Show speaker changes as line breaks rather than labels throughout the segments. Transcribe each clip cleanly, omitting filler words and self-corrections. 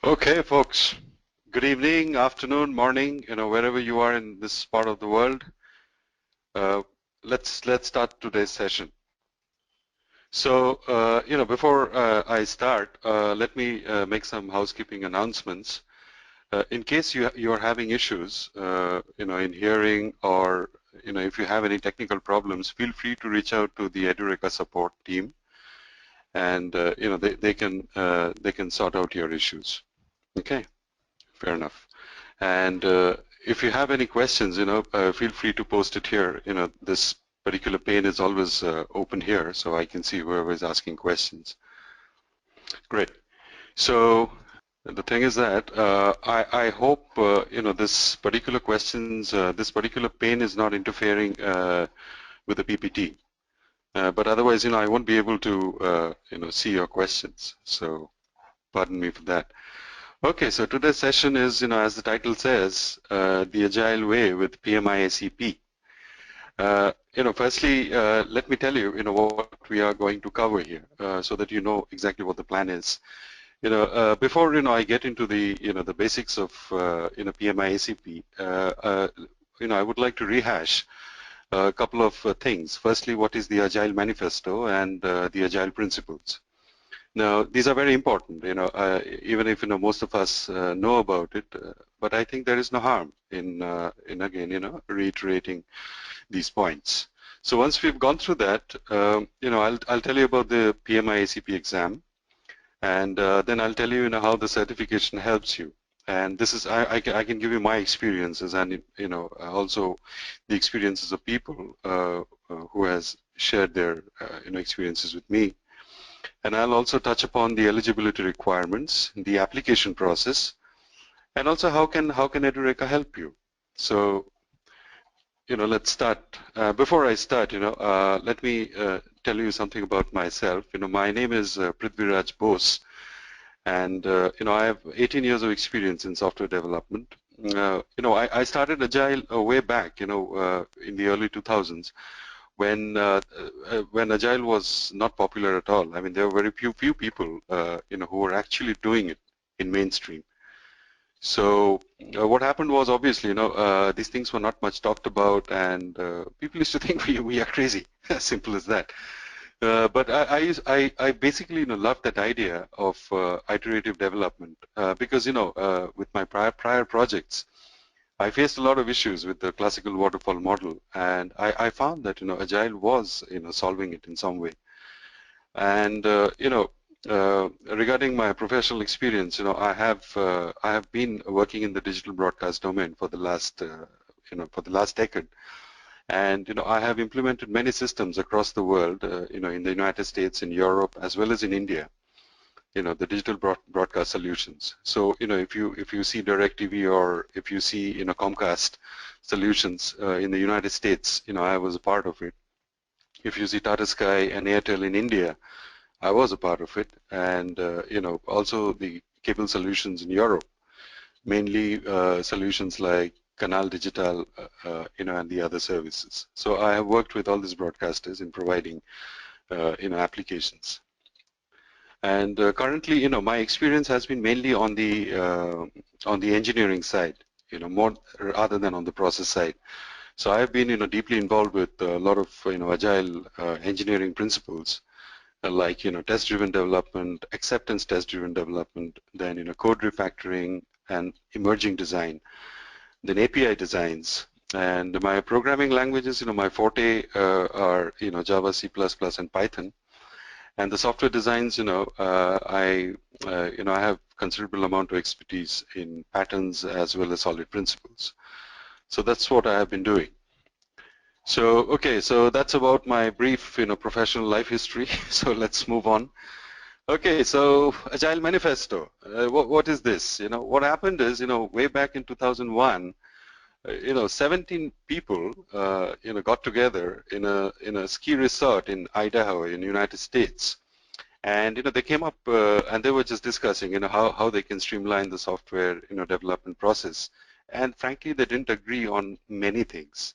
Okay, folks. Good evening, afternoon, morning, wherever you are in this part of the world. Let's start today's session. So, before I start, let me make some housekeeping announcements. In case you are having issues, in hearing, or if you have any technical problems, feel free to reach out to the Edureka support team, and they can sort out your issues. Okay, fair enough. And if you have any questions, feel free to post it here. This particular pane is always open here, so I can see whoever is asking questions. Great. So the thing is that I hope this particular questions, this particular pane is not interfering with the PPT. But otherwise, I won't be able to see your questions. So pardon me for that. Okay, so today's session is, as the title says, the Agile Way with PMI ACP. Firstly, let me tell you, what we are going to cover here, so that you know exactly what the plan is. Before, I get into the, the basics of, PMI ACP, I would like to rehash a couple of things. Firstly, what is the Agile Manifesto and the Agile Principles? Now, these are very important, even if, most of us know about it, but I think there is no harm in again, reiterating these points. So once we've gone through that, I'll tell you about the PMI ACP exam, and then I'll tell you, how the certification helps you. And this is, I can give you my experiences and, also the experiences of people who has shared their, experiences with me. And I'll also touch upon the eligibility requirements, the application process, and also how can Edureka help you. So, let's start. Before I start, let me tell you something about myself. My name is Prithviraj Bose, and I have 18 years of experience in software development. I started Agile way back, in the early 2000s. When Agile was not popular at all. I mean, there were very few people, who were actually doing it in mainstream. So what happened was, obviously, these things were not much talked about, and people used to think we are crazy. As simple as that. But I basically, loved that idea of iterative development because, with my prior projects, I faced a lot of issues with the classical waterfall model, and I found that Agile was solving it in some way. And regarding my professional experience, I have been working in the digital broadcast domain for the last decade, and I have implemented many systems across the world, in the United States, in Europe, as well as in India. The digital broadcast solutions. So, if you see DirecTV, or if you see, Comcast solutions in the United States, I was a part of it. If you see Tata Sky and Airtel in India, I was a part of it. And, also the cable solutions in Europe, mainly solutions like Canal Digital, and the other services. So I have worked with all these broadcasters in providing, applications. And currently, my experience has been mainly on the engineering side, more rather than on the process side. So I have been, deeply involved with a lot of, agile engineering principles, like, test-driven development, acceptance test-driven development, then, code refactoring and emerging design, then API designs. And my programming languages, my forte are, Java, C++, and Python. And the software designs, I have considerable amount of expertise in patterns as well as solid principles. So that's what I have been doing. So, okay, so that's about my brief, professional life history. So let's move on. Okay, so Agile Manifesto. What is this? What happened is, way back in 2001, 17 people, got together in a ski resort in Idaho in the United States. And, they came up and they were just discussing, how they can streamline the software, development process. And frankly, they didn't agree on many things.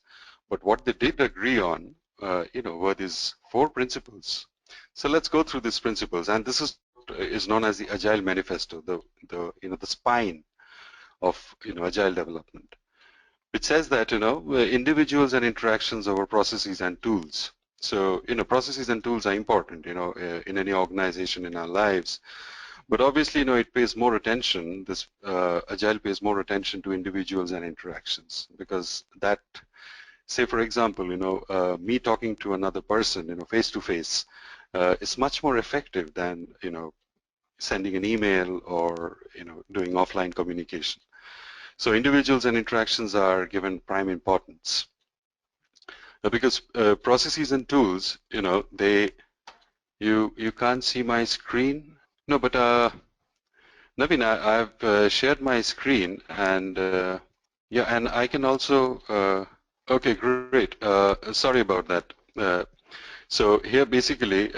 But what they did agree on, were these 4 principles. So let's go through these principles. And this is is known as the Agile Manifesto, the spine of Agile development, which says that individuals and interactions over processes and tools. So processes and tools are important in any organization in our lives, but obviously it pays more attention. This Agile pays more attention to individuals and interactions, because that, say for example, me talking to another person face to face is much more effective than sending an email or doing offline communication. So individuals and interactions are given prime importance, because processes and tools, you can't see my screen. No, but Naveen, I've shared my screen, and yeah, and I can also. Okay, great. Sorry about that. So here, basically,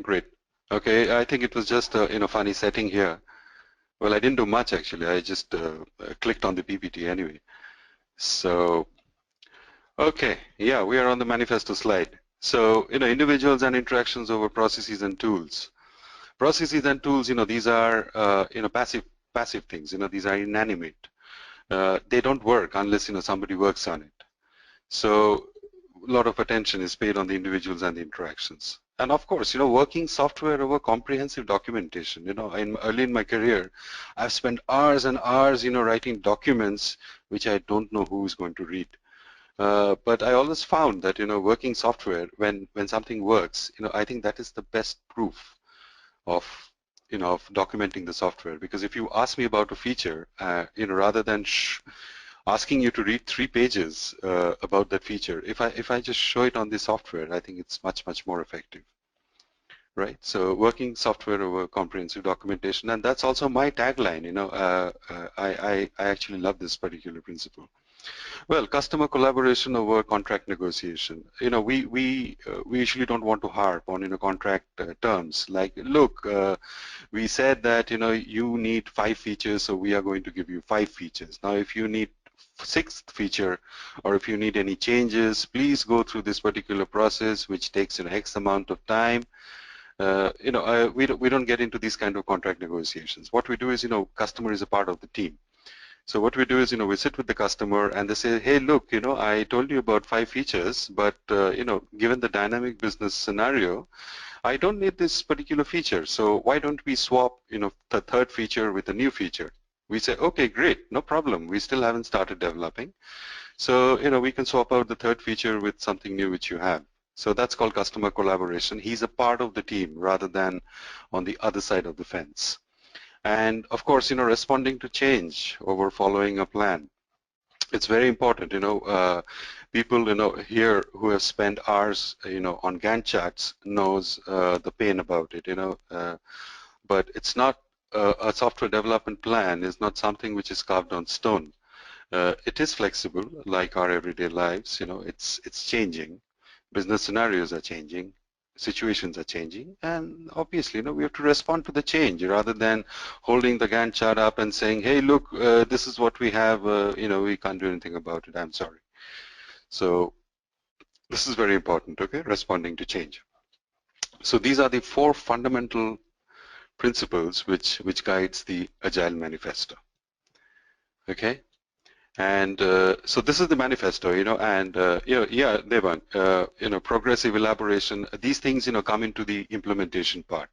great. Okay, I think it was just funny setting here. Well, I didn't do much actually. I just clicked on the PPT anyway. So, okay, yeah, we are on the manifesto slide. So, individuals and interactions over processes and tools. Processes and tools, these are, passive things. These are inanimate. They don't work unless, somebody works on it. So, a lot of attention is paid on the individuals and the interactions. And of course, working software over comprehensive documentation. Early in my career, I've spent hours and hours, writing documents which I don't know who is going to read. But I always found that, working software, when something works, I think that is the best proof of, of documenting the software. Because if you ask me about a feature, rather than asking you to read 3 pages about that feature, if I just show it on the software, I think it's much more effective, right? So working software over comprehensive documentation, and that's also my tagline. I actually love this particular principle. Well, customer collaboration over contract negotiation. We usually don't want to harp on contract terms like, look, we said that you need 5 features, so we are going to give you 5 features. Now, if you need 6th feature, or if you need any changes, please go through this particular process, which takes X amount of time. We don't get into these kind of contract negotiations. What we do is, customer is a part of the team. So what we do is, we sit with the customer and they say, hey, look, I told you about 5 features, but given the dynamic business scenario, I don't need this particular feature. So why don't we swap, the 3rd feature with a new feature? We say, okay, great, no problem. We still haven't started developing. So, we can swap out the 3rd feature with something new which you have. So that's called customer collaboration. He's a part of the team rather than on the other side of the fence. And of course, responding to change over following a plan. It's very important, people, here who have spent hours, on Gantt charts knows the pain about it, but it's not a software development plan is not something which is carved on stone. It is flexible, like our everyday lives. It's changing. Business scenarios are changing. Situations are changing, and obviously, we have to respond to the change rather than holding the Gantt chart up and saying, "Hey, look, this is what we have. We can't do anything about it. I'm sorry." So this is very important. Okay, responding to change. So these are the 4 fundamental principles which guides the Agile Manifesto. Okay, and so this is the manifesto, and yeah, Devang, progressive elaboration. These things, come into the implementation part.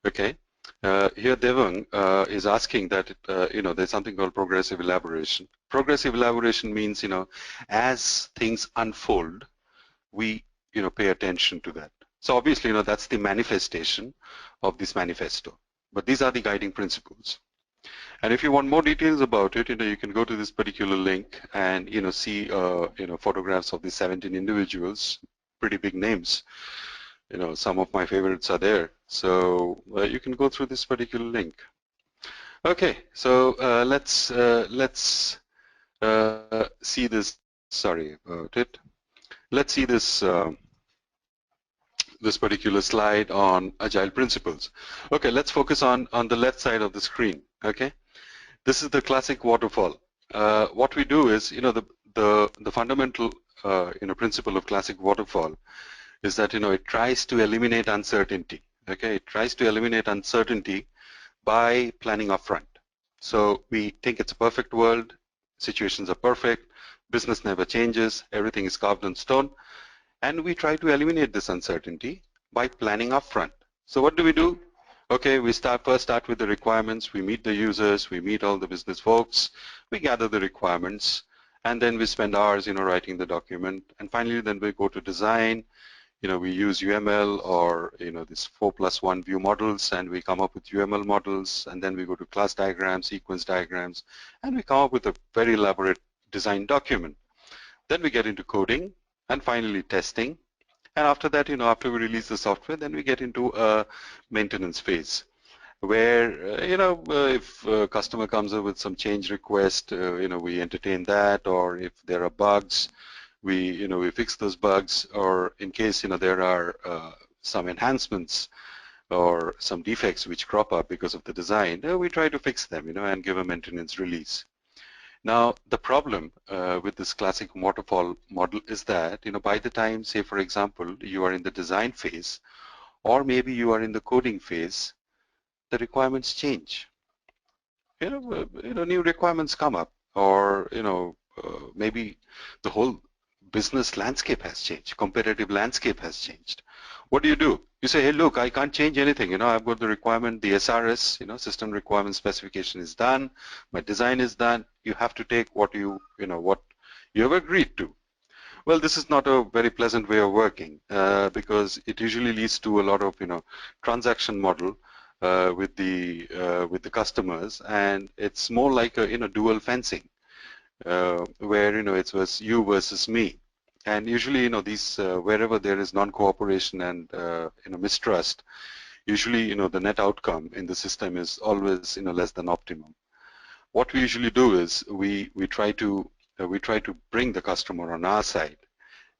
Okay, here Devang is asking that there's something called progressive elaboration. Progressive elaboration means as things unfold, we pay attention to that. So obviously, that's the manifestation of this manifesto. But these are the guiding principles. And if you want more details about it, you can go to this particular link and see photographs of the 17 individuals, pretty big names. Some of my favorites are there. So you can go through this particular link. Okay, so let's see this. Sorry about it. Let's see this. This particular slide on Agile Principles. Okay, let's focus on the left side of the screen. Okay, this is the classic waterfall. What we do is, the fundamental, principle of classic waterfall is that, it tries to eliminate uncertainty. Okay, it tries to eliminate uncertainty by planning upfront. So we think it's a perfect world, situations are perfect, business never changes, everything is carved in stone, and we try to eliminate this uncertainty by planning upfront. So what do? Okay, we first start with the requirements, we meet the users, we meet all the business folks, we gather the requirements, and then we spend hours, writing the document, and finally then we go to design. We use UML or, this 4+1 view models, and we come up with UML models, and then we go to class diagrams, sequence diagrams, and we come up with a very elaborate design document. Then we get into coding, and finally testing. And after that, after we release the software, then we get into a maintenance phase where, if a customer comes up with some change request, we entertain that, or if there are bugs, we fix those bugs, or in case there are some enhancements or some defects which crop up because of the design, we try to fix them, and give a maintenance release. Now the problem with this classic waterfall model is that by the time, say for example, you are in the design phase, or maybe you are in the coding phase, the requirements change. New requirements come up, or maybe the whole business landscape has changed, competitive landscape has changed. What do? You say, hey, look, I can't change anything. I've got the requirement, the SRS, system requirement specification is done, my design is done. You have to take what what you have agreed to. Well, this is not a very pleasant way of working because it usually leads to a lot of transaction model with the customers, and it's more like a dual fencing where it was you versus me. And usually these wherever there is non-cooperation and mistrust, usually the net outcome in the system is always less than optimum. What we usually do is we try to bring the customer on our side.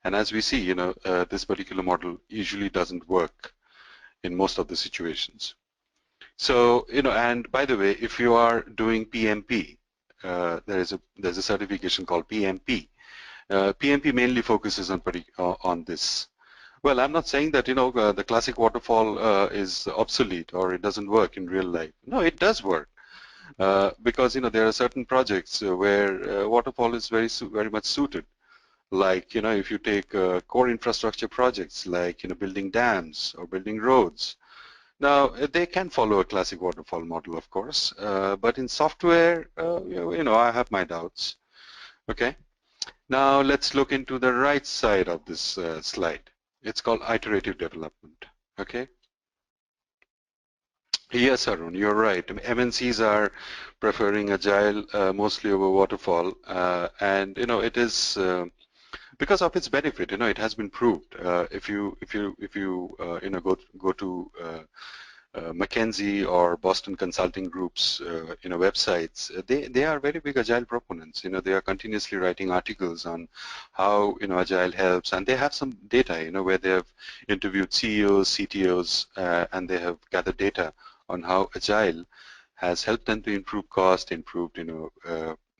And as we see, this particular model usually doesn't work in most of the situations. So, and by the way, if you are doing PMP, there's a certification called PMP. PMP mainly focuses on this. Well, I'm not saying that the classic waterfall is obsolete or it doesn't work in real life. No, it does work because there are certain projects where waterfall is very much suited. Like if you take core infrastructure projects like building dams or building roads. Now, they can follow a classic waterfall model, of course, but in software, I have my doubts. Okay. Now, let's look into the right side of this slide. It's called iterative development. Okay. Yes, Arun, you're right. MNCs are preferring agile mostly over waterfall, and it is because of its benefit. It has been proved. If you go to McKinsey or Boston Consulting Group's websites, they are very big agile proponents. They are continuously writing articles on how agile helps, and they have some data where they have interviewed CEOs, CTOs, and they have gathered data on how agile has helped them to improve cost, improved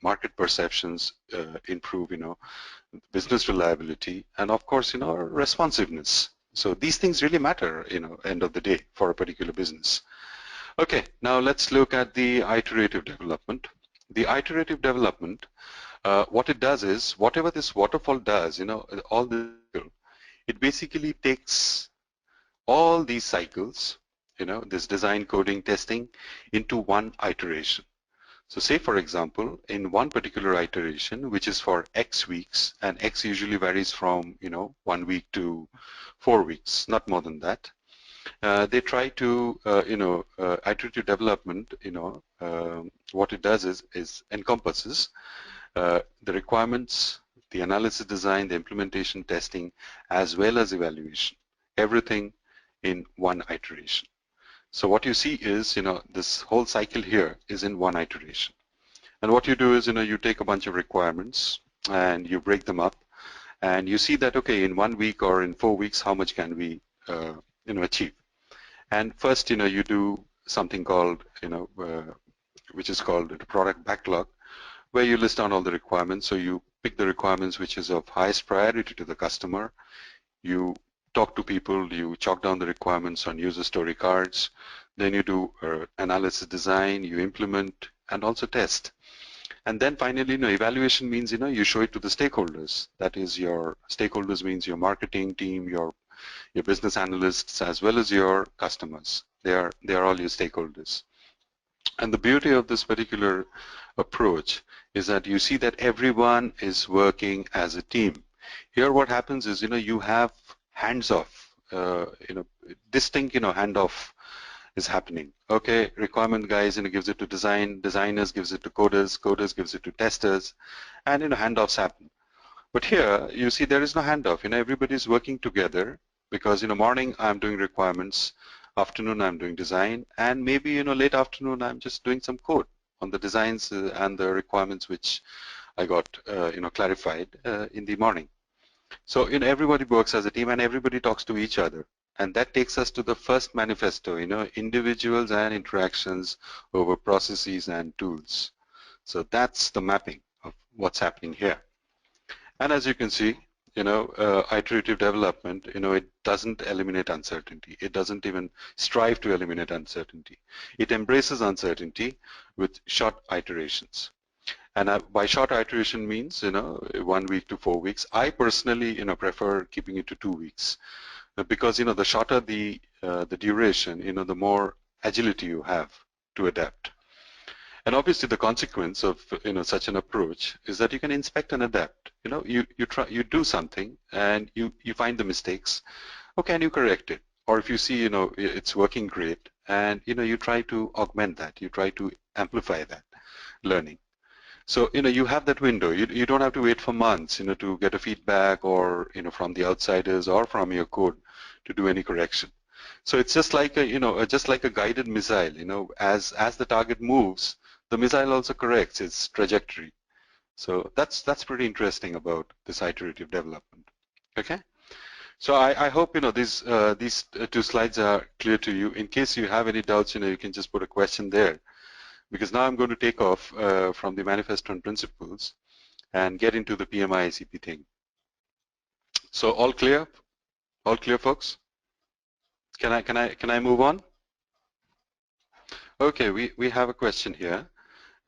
market perceptions, improve business reliability, and of course responsiveness. So these things really matter, end of the day for a particular business. Okay, now let's look at the iterative development. The iterative development, what it does is, whatever this waterfall does, all the, it basically takes all these cycles, this design, coding, testing, into one iteration. So say, for example, in one particular iteration, which is for X weeks, and X usually varies from, 1 week to 4 weeks, not more than that. They try to, iterative development, what it does is encompasses the requirements, the analysis design, the implementation, testing, as well as evaluation, everything in one iteration. So what you see is, this whole cycle here is in one iteration. And what you do is, you take a bunch of requirements and you break them up, and you see that, okay, in 1 week or in 4 weeks, how much can we, achieve? And first, you do something called, which is called the product backlog, where you list down all the requirements. So you pick the requirements which is of highest priority to the customer. You talk to people, you chalk down the requirements on user story cards, then you do analysis design, you implement, and also test. And then finally, evaluation means, you show it to the stakeholders. That is, your stakeholders means your marketing team, your business analysts, as well as your customers. They are all your stakeholders. And the beauty of this particular approach is that you see that everyone is working as a team. Here what happens is, you have hands-off, distinct, handoff is happening. Okay, requirement guys, gives it to designers gives it to coders gives it to testers, and, handoffs happen. But here, you see there is no handoff. Everybody's working together because, morning I'm doing requirements, afternoon I'm doing design, and maybe, late afternoon I'm just doing some code on the designs and the requirements which I got, clarified in the morning. So, everybody works as a team and everybody talks to each other. And that takes us to the first manifesto, individuals and interactions over processes and tools. So that's the mapping of what's happening here. And as you can see, iterative development, it doesn't eliminate uncertainty. It doesn't even strive to eliminate uncertainty. It embraces uncertainty with short iterations. And by short iteration means, 1 week to 4 weeks. I personally, prefer keeping it to 2 weeks because, the shorter the duration, the more agility you have to adapt. And obviously the consequence of such an approach is that you can inspect and adapt. You do something and you find the mistakes. Okay, and you correct it. Or if you see it's working great, and you try to augment that, you try to amplify that learning. So you have that window. You don't have to wait for months to get a feedback or from the outsiders or from your code to do any correction. So it's just like a guided missile. As the target moves, the missile also corrects its trajectory. So that's pretty interesting about this iterative development. Okay. So I hope these two slides are clear to you. In case you have any doubts, you can just put a question there, because now I'm going to take off from the manifesto and principles and get into the PMI ACP thing. So all clear? All clear, folks? Can I move on? Okay, we have a question here.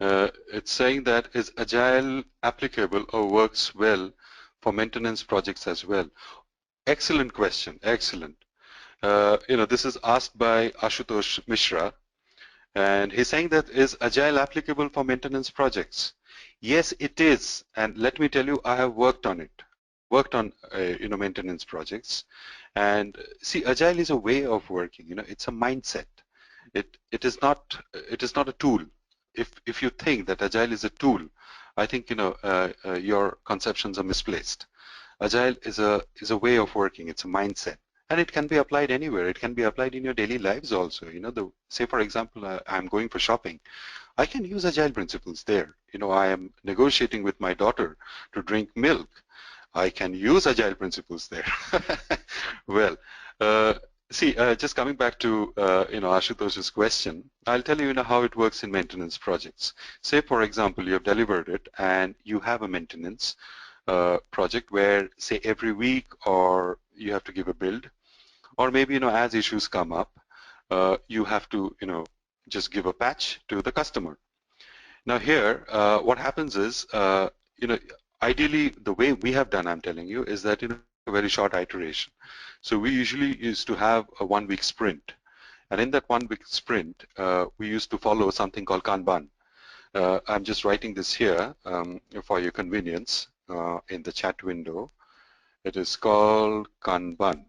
It's saying that is Agile applicable or works well for maintenance projects as well? Excellent question, excellent. This is asked by Ashutosh Mishra, and he's saying that is Agile applicable for maintenance projects? Yes, it is, and let me tell you, I have worked on it, maintenance projects, and see, Agile is a way of working. It's a mindset. It is not a tool. If you think that Agile is a tool, I think your conceptions are misplaced. Agile is a way of working. It's a mindset, and it can be applied anywhere. It can be applied in your daily lives also. Say for example, I'm going for shopping. I can use Agile principles there. I am negotiating with my daughter to drink milk. I can use Agile principles there. Well, just coming back to Ashutosh's question, I'll tell you, how it works in maintenance projects. Say for example, you have delivered it and you have a maintenance project where, say, every week or you have to give a build, or maybe as issues come up, you have to just give a patch to the customer. Now here, what happens is, ideally the way we have done, I'm telling you, is that a very short iteration. So we usually used to have a 1 week sprint, and in that 1 week sprint, we used to follow something called Kanban. I'm just writing this here for your convenience in the chat window. It is called Kanban.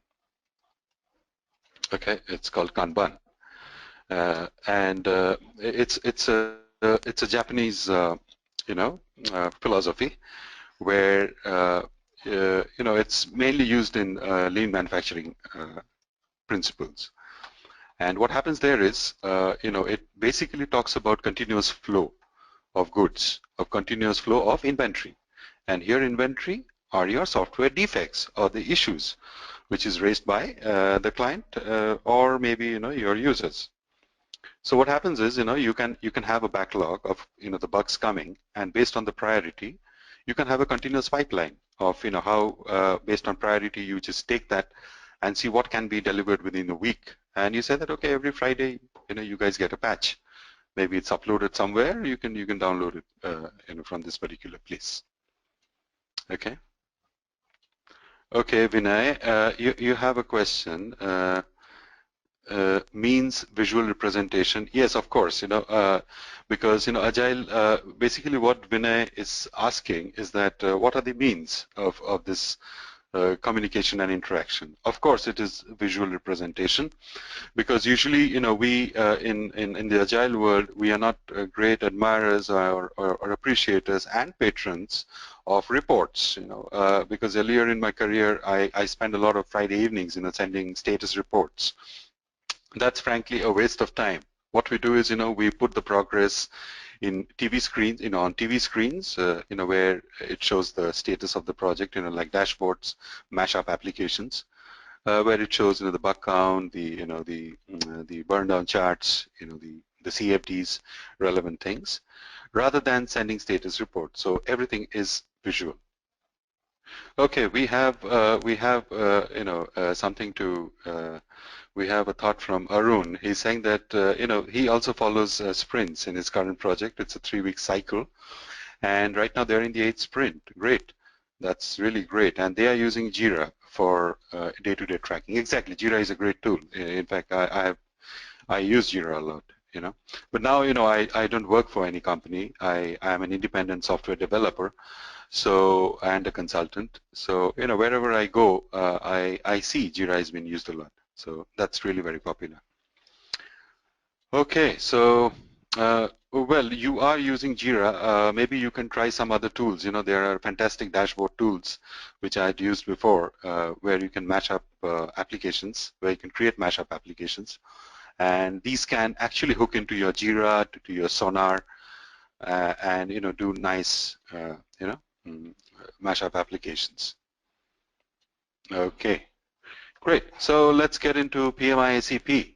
Okay, it's called Kanban, and it's a Japanese philosophy where it's mainly used in lean manufacturing principles. And what happens there is, it basically talks about continuous flow of goods, of continuous flow of inventory. And here inventory are your software defects or the issues which is raised by the client or maybe your users. So what happens is, you can have a backlog of the bugs coming, and based on the priority, you can have a continuous pipeline of how based on priority you just take that and see what can be delivered within a week. And you say that, okay, every Friday, you guys get a patch. Maybe it's uploaded somewhere. You can download it, from this particular place. Okay. Okay, Vinay, you have a question. Means visual representation. Yes, of course, because, Agile, basically what Vinay is asking is that what are the means of this communication and interaction. Of course, it is visual representation, because usually, we in the Agile world, we are not great admirers or appreciators and patrons of reports, because earlier in my career, I spent a lot of Friday evenings, sending status reports. That's frankly a waste of time. What we do is, we put the progress in TV screens, on TV screens, where it shows the status of the project, like dashboards, mashup applications, where it shows, the bug count, the burn down charts, the CFDs, relevant things, rather than sending status reports. So everything is visual. Okay, we have something to. We have a thought from Arun. He's saying that he also follows sprints in his current project. It's a 3-week cycle, and right now they're in the 8th sprint. Great, that's really great. And they are using Jira for day-to-day tracking. Exactly, Jira is a great tool. In fact, I use Jira a lot. But now I don't work for any company. I am an independent software developer, and a consultant. So wherever I go, I see Jira has been used a lot. So that's really very popular. Okay, so well, you are using Jira. Maybe you can try some other tools. There are fantastic dashboard tools which I had used before, where you can match up applications, where you can create mashup applications, and these can actually hook into your Jira, to your Sonar, and do nice mashup applications. Okay, great. So let's get into PMI ACP.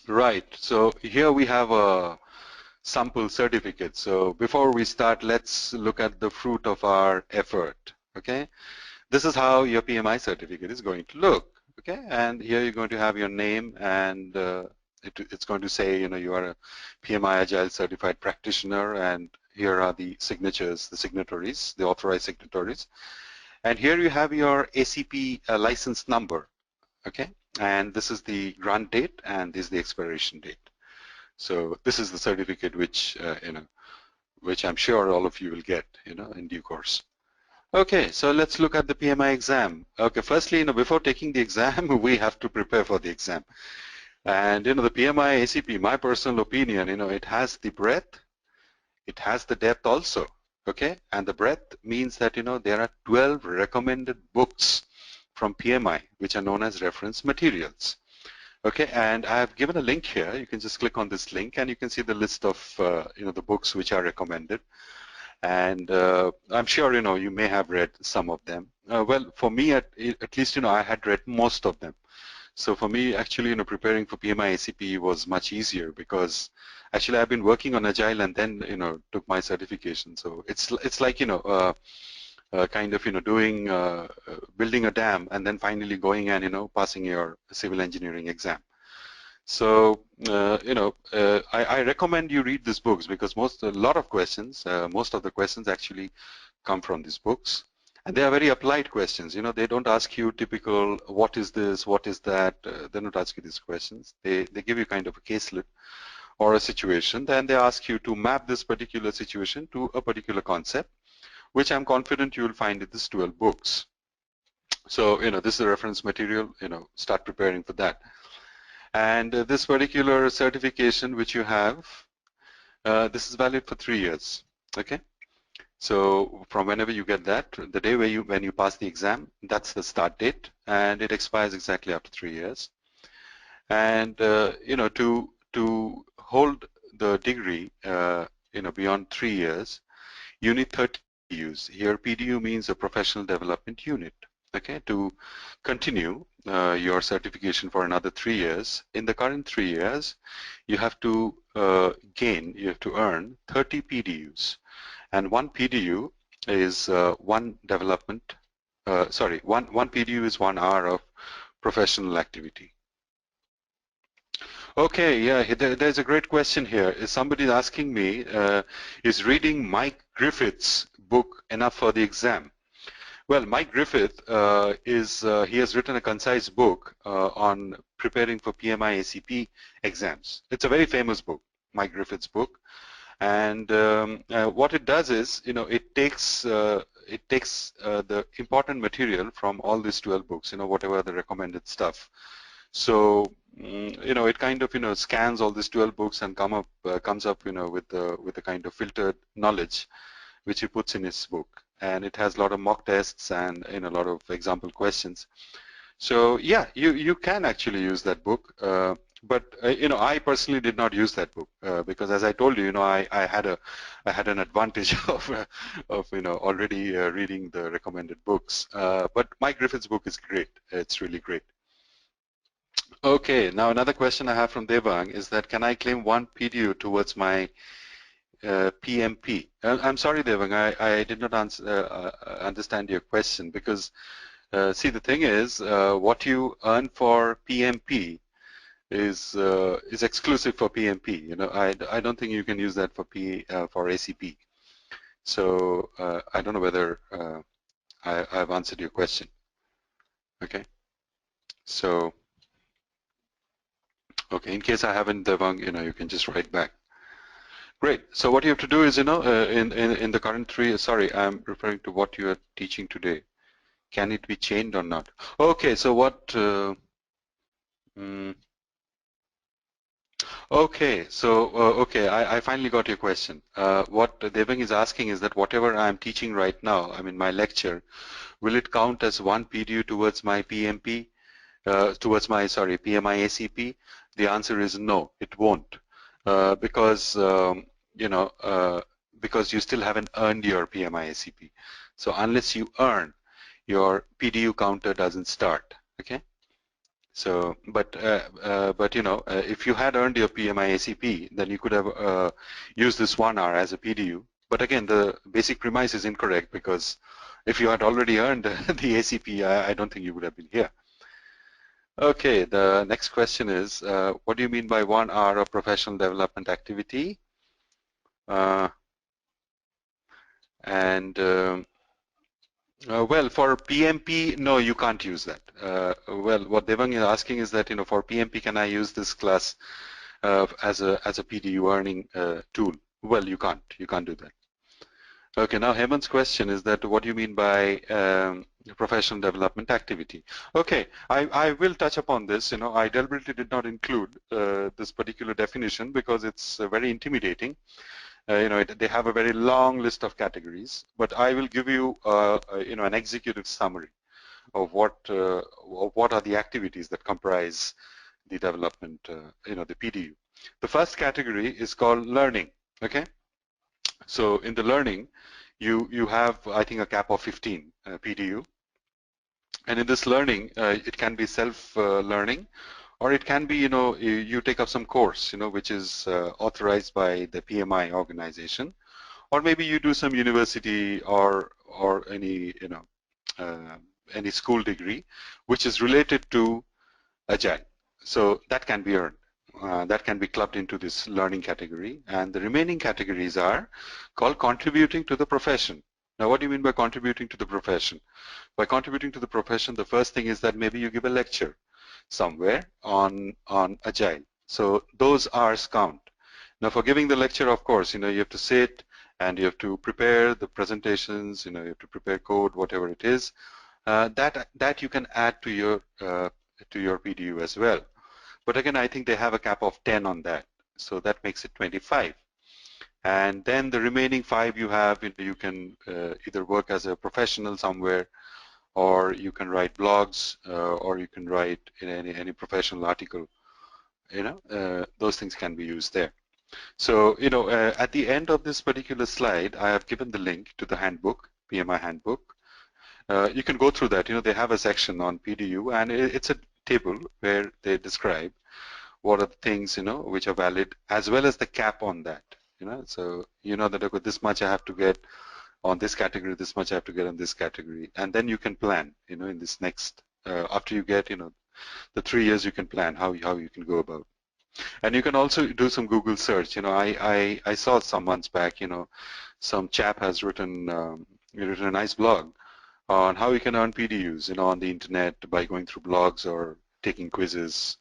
Right. So here we have a sample certificate. So before we start, let's look at the fruit of our effort. Okay. This is how your PMI certificate is going to look. Okay. And here you're going to have your name, and it's going to say, you are a PMI Agile certified practitioner, and here are the signatures, the signatories, the authorized signatories. And here you have your ACP license number. Okay. And this is the grant date, and this is the expiration date. So this is the certificate which which I'm sure all of you will get in due course. Okay, so let's look at the PMI exam. Okay, firstly, before taking the exam, we have to prepare for the exam. And the PMI ACP, my personal opinion, it has the breadth, it has the depth also. Okay, and the breadth means that there are 12 recommended books from PMI which are known as reference materials. Okay, and I have given a link here. You can just click on this link, and you can see the list of the books which are recommended. And I'm sure you may have read some of them. Well, for me, at least I had read most of them. So for me, actually, preparing for PMI ACP was much easier, because actually I've been working on Agile and then took my certification. So it's like kind of doing building a dam and then finally going and passing your civil engineering exam. So I recommend you read these books, because a lot of questions, most of the questions actually come from these books, and they are very applied questions. They don't ask you typical what is this, what is that. They don't ask you these questions. They give you kind of a caselet or a situation, then they ask you to map this particular situation to a particular concept, which I'm confident you will find in these 12 books. So this is a reference material. Start preparing for that. And this particular certification which you have, this is valid for 3 years. Okay, so from whenever you get that, the day when you pass the exam, that's the start date, and it expires exactly after 3 years. And to hold the degree beyond 3 years, you need 30 PDUs. Here PDU means a professional development unit. Okay, to continue your certification for another 3 years. In the current 3 years, you have to earn 30 PDUs, and one PDU is one development sorry, one PDU is 1 hour of professional activity. Okay, yeah, there's a great question here. Is somebody asking me, is reading Mike Griffith's book enough for the exam? Well, Mike Griffith he has written a concise book on preparing for PMI ACP exams. It's a very famous book, Mike Griffith's book. And what it does is, it takes the important material from all these 12 books, whatever the recommended stuff. So, it kind of, scans all these 12 books and comes up, with the kind of filtered knowledge which he puts in his book. And it has a lot of mock tests and a lot of example questions. So yeah, you can actually use that book. But I personally did not use that book because, as I told you, I had an advantage of already reading the recommended books. But Mike Griffith's book is great. It's really great. Okay, now another question I have from Devang is that can I claim 1 PDU towards my PMP? I'm sorry, Devang, I did not understand your question because see, the thing is, what you earn for PMP is exclusive for PMP. I don't think you can use that for ACP. So I don't know whether I've answered your question. Okay. So okay, in case I haven't, Devang, you can just write back. Great. So what you have to do is, in the current 3, sorry, I'm referring to what you are teaching today. Can it be chained or not? Okay. So what? Okay, so okay, I finally got your question. What Devang is asking is that whatever I'm teaching right now, I mean my lecture, will it count as 1 PDU towards my PMP, PMI ACP? The answer is no, it won't, because because you still haven't earned your PMI ACP. So unless you earn, your PDU counter doesn't start. Okay. So, but if you had earned your PMI ACP, then you could have used this 1 hour as a PDU. But again, the basic premise is incorrect because if you had already earned the ACP, I don't think you would have been here. Okay, the next question is, what do you mean by 1 hour of professional development activity? Well, for PMP, no, you can't use that. Well, what Devang is asking is that, for PMP, can I use this class as a PDU earning tool? Well, you can't. You can't do that. Okay, now Hemant's question is that what do you mean by professional development activity? Okay, I will touch upon this. I deliberately did not include this particular definition because it's very intimidating. They have a very long list of categories, but I will give you, an executive summary of what are the activities that comprise the development, the PDU. The first category is called learning. Okay, so in the learning, you have, I think, a cap of 15 PDU, and in this learning, it can be self-learning. Or it can be, you take up some course, which is authorized by the PMI organization, or maybe you do some university or any, any school degree, which is related to Agile. So that can be earned. That can be clubbed into this learning category. And the remaining categories are called contributing to the profession. Now, what do you mean by contributing to the profession? By contributing to the profession, the first thing is that maybe you give a lecture somewhere on Agile. So those hours count. Now for giving the lecture, of course, you have to sit and you have to prepare the presentations, you have to prepare code, whatever it is. That you can add to your PDU as well. But again, I think they have a cap of 10 on that. So that makes it 25. And then the remaining 5 you have, you can either work as a professional somewhere, or you can write blogs, or you can write in any professional article. Those things can be used there. So, at the end of this particular slide, I have given the link to the handbook, PMI handbook. You can go through that. They have a section on PDU, and it's a table where they describe what are the things, which are valid, as well as the cap on that. So, that okay, this much I have to get, on this category, this much I have to get on this category, and then you can plan, in this next, after you get, the 3 years, you can plan how you can go about. And you can also do some Google search. I saw some months back, some chap has written a nice blog on how you can earn PDUs, on the internet by going through blogs or taking quizzes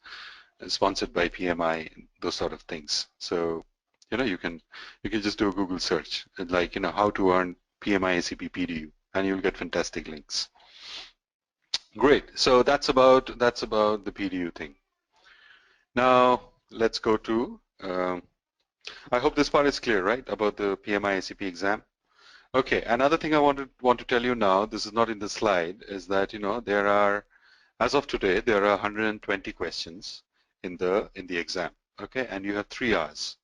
sponsored by PMI, those sort of things. So, you can just do a Google search, like, how to earn PMI ACP PDU, and you'll get fantastic links. Great. So that's about the PDU thing. Now let's go to. I hope this part is clear, right, about the PMI ACP exam. Okay. Another thing I want to tell you now. This is not in the slide. Is that there are, as of today, there are 120 questions in the exam. Okay, and you have 3 hours.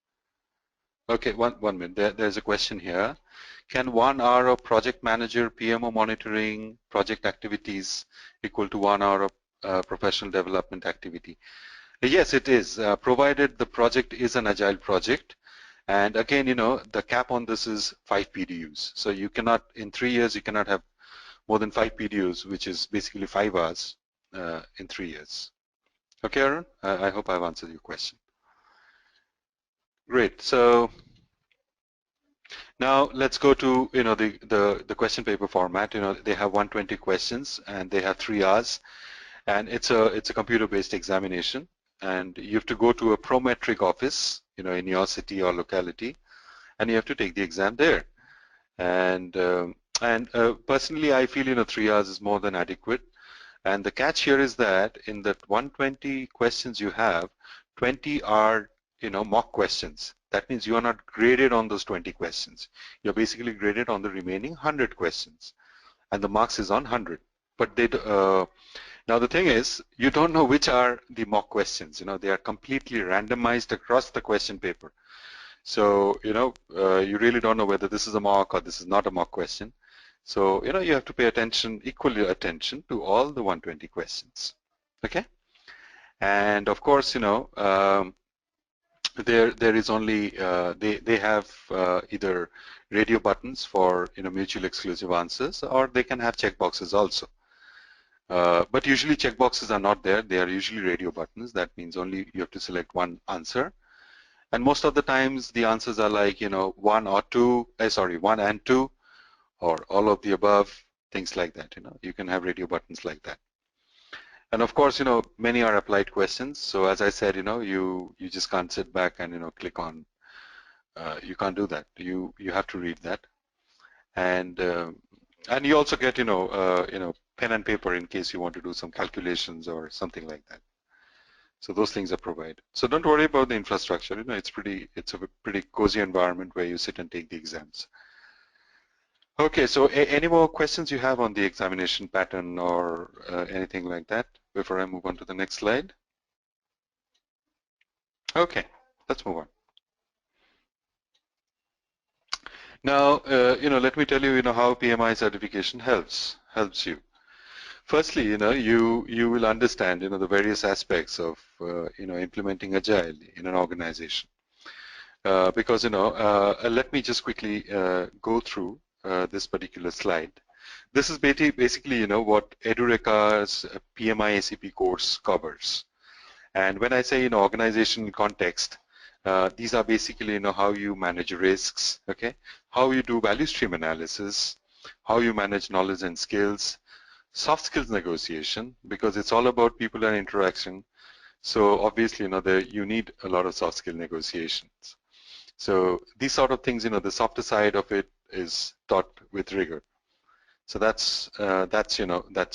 Okay, one minute. There's a question here. Can 1 hour of project manager PMO monitoring project activities equal to 1 hour of professional development activity? Yes, it is, provided the project is an agile project. And again, the cap on this is 5 PDUs. So you cannot, in 3 years, you cannot have more than 5 PDUs, which is basically 5 hours in 3 years. Okay, Arun? I hope I've answered your question. Great. So now let's go to the question paper format. They have 120 questions and they have 3 hours, and it's a computer-based examination, and you have to go to a prometric office in your city or locality, and you have to take the exam there. And personally, I feel 3 hours is more than adequate. And the catch here is that in that 120 questions you have, 20 are mock questions. That means you are not graded on those 20 questions. You're basically graded on the remaining 100 questions, and the marks is on 100. But now the thing is, you don't know which are the mock questions. They are completely randomized across the question paper. So you really don't know whether this is a mock or this is not a mock question. So you have to pay equal attention to all the 120 questions. Okay, and of course there is only they have either radio buttons for mutually exclusive answers, or they can have checkboxes also. But usually checkboxes are not there. They are usually radio buttons. That means only you have to select one answer. And most of the times the answers are like 1 and 2, or all of the above, things like that. You can have radio buttons like that. And of course, many are applied questions. So as I said, you just can't sit back and click on. You can't do that. You have to read that, and you also get pen and paper in case you want to do some calculations or something like that. So those things are provided. So don't worry about the infrastructure. It's a pretty cozy environment where you sit and take the exams. Okay, so any more questions you have on the examination pattern or anything like that before I move on to the next slide? Okay, let's move on. Now, let me tell you, how PMI certification helps you. Firstly, you will understand, the various aspects of, implementing Agile in an organization. Because, let me just quickly go through this particular slide. This is basically, what Edureka's PMI ACP course covers. And when I say, organization context, these are basically, how you manage risks, okay? How you do value stream analysis, how you manage knowledge and skills, soft skills negotiation, because it's all about people and interaction. So obviously, you need a lot of soft skill negotiations. So these sort of things, the softer side of it is taught with rigor. So that's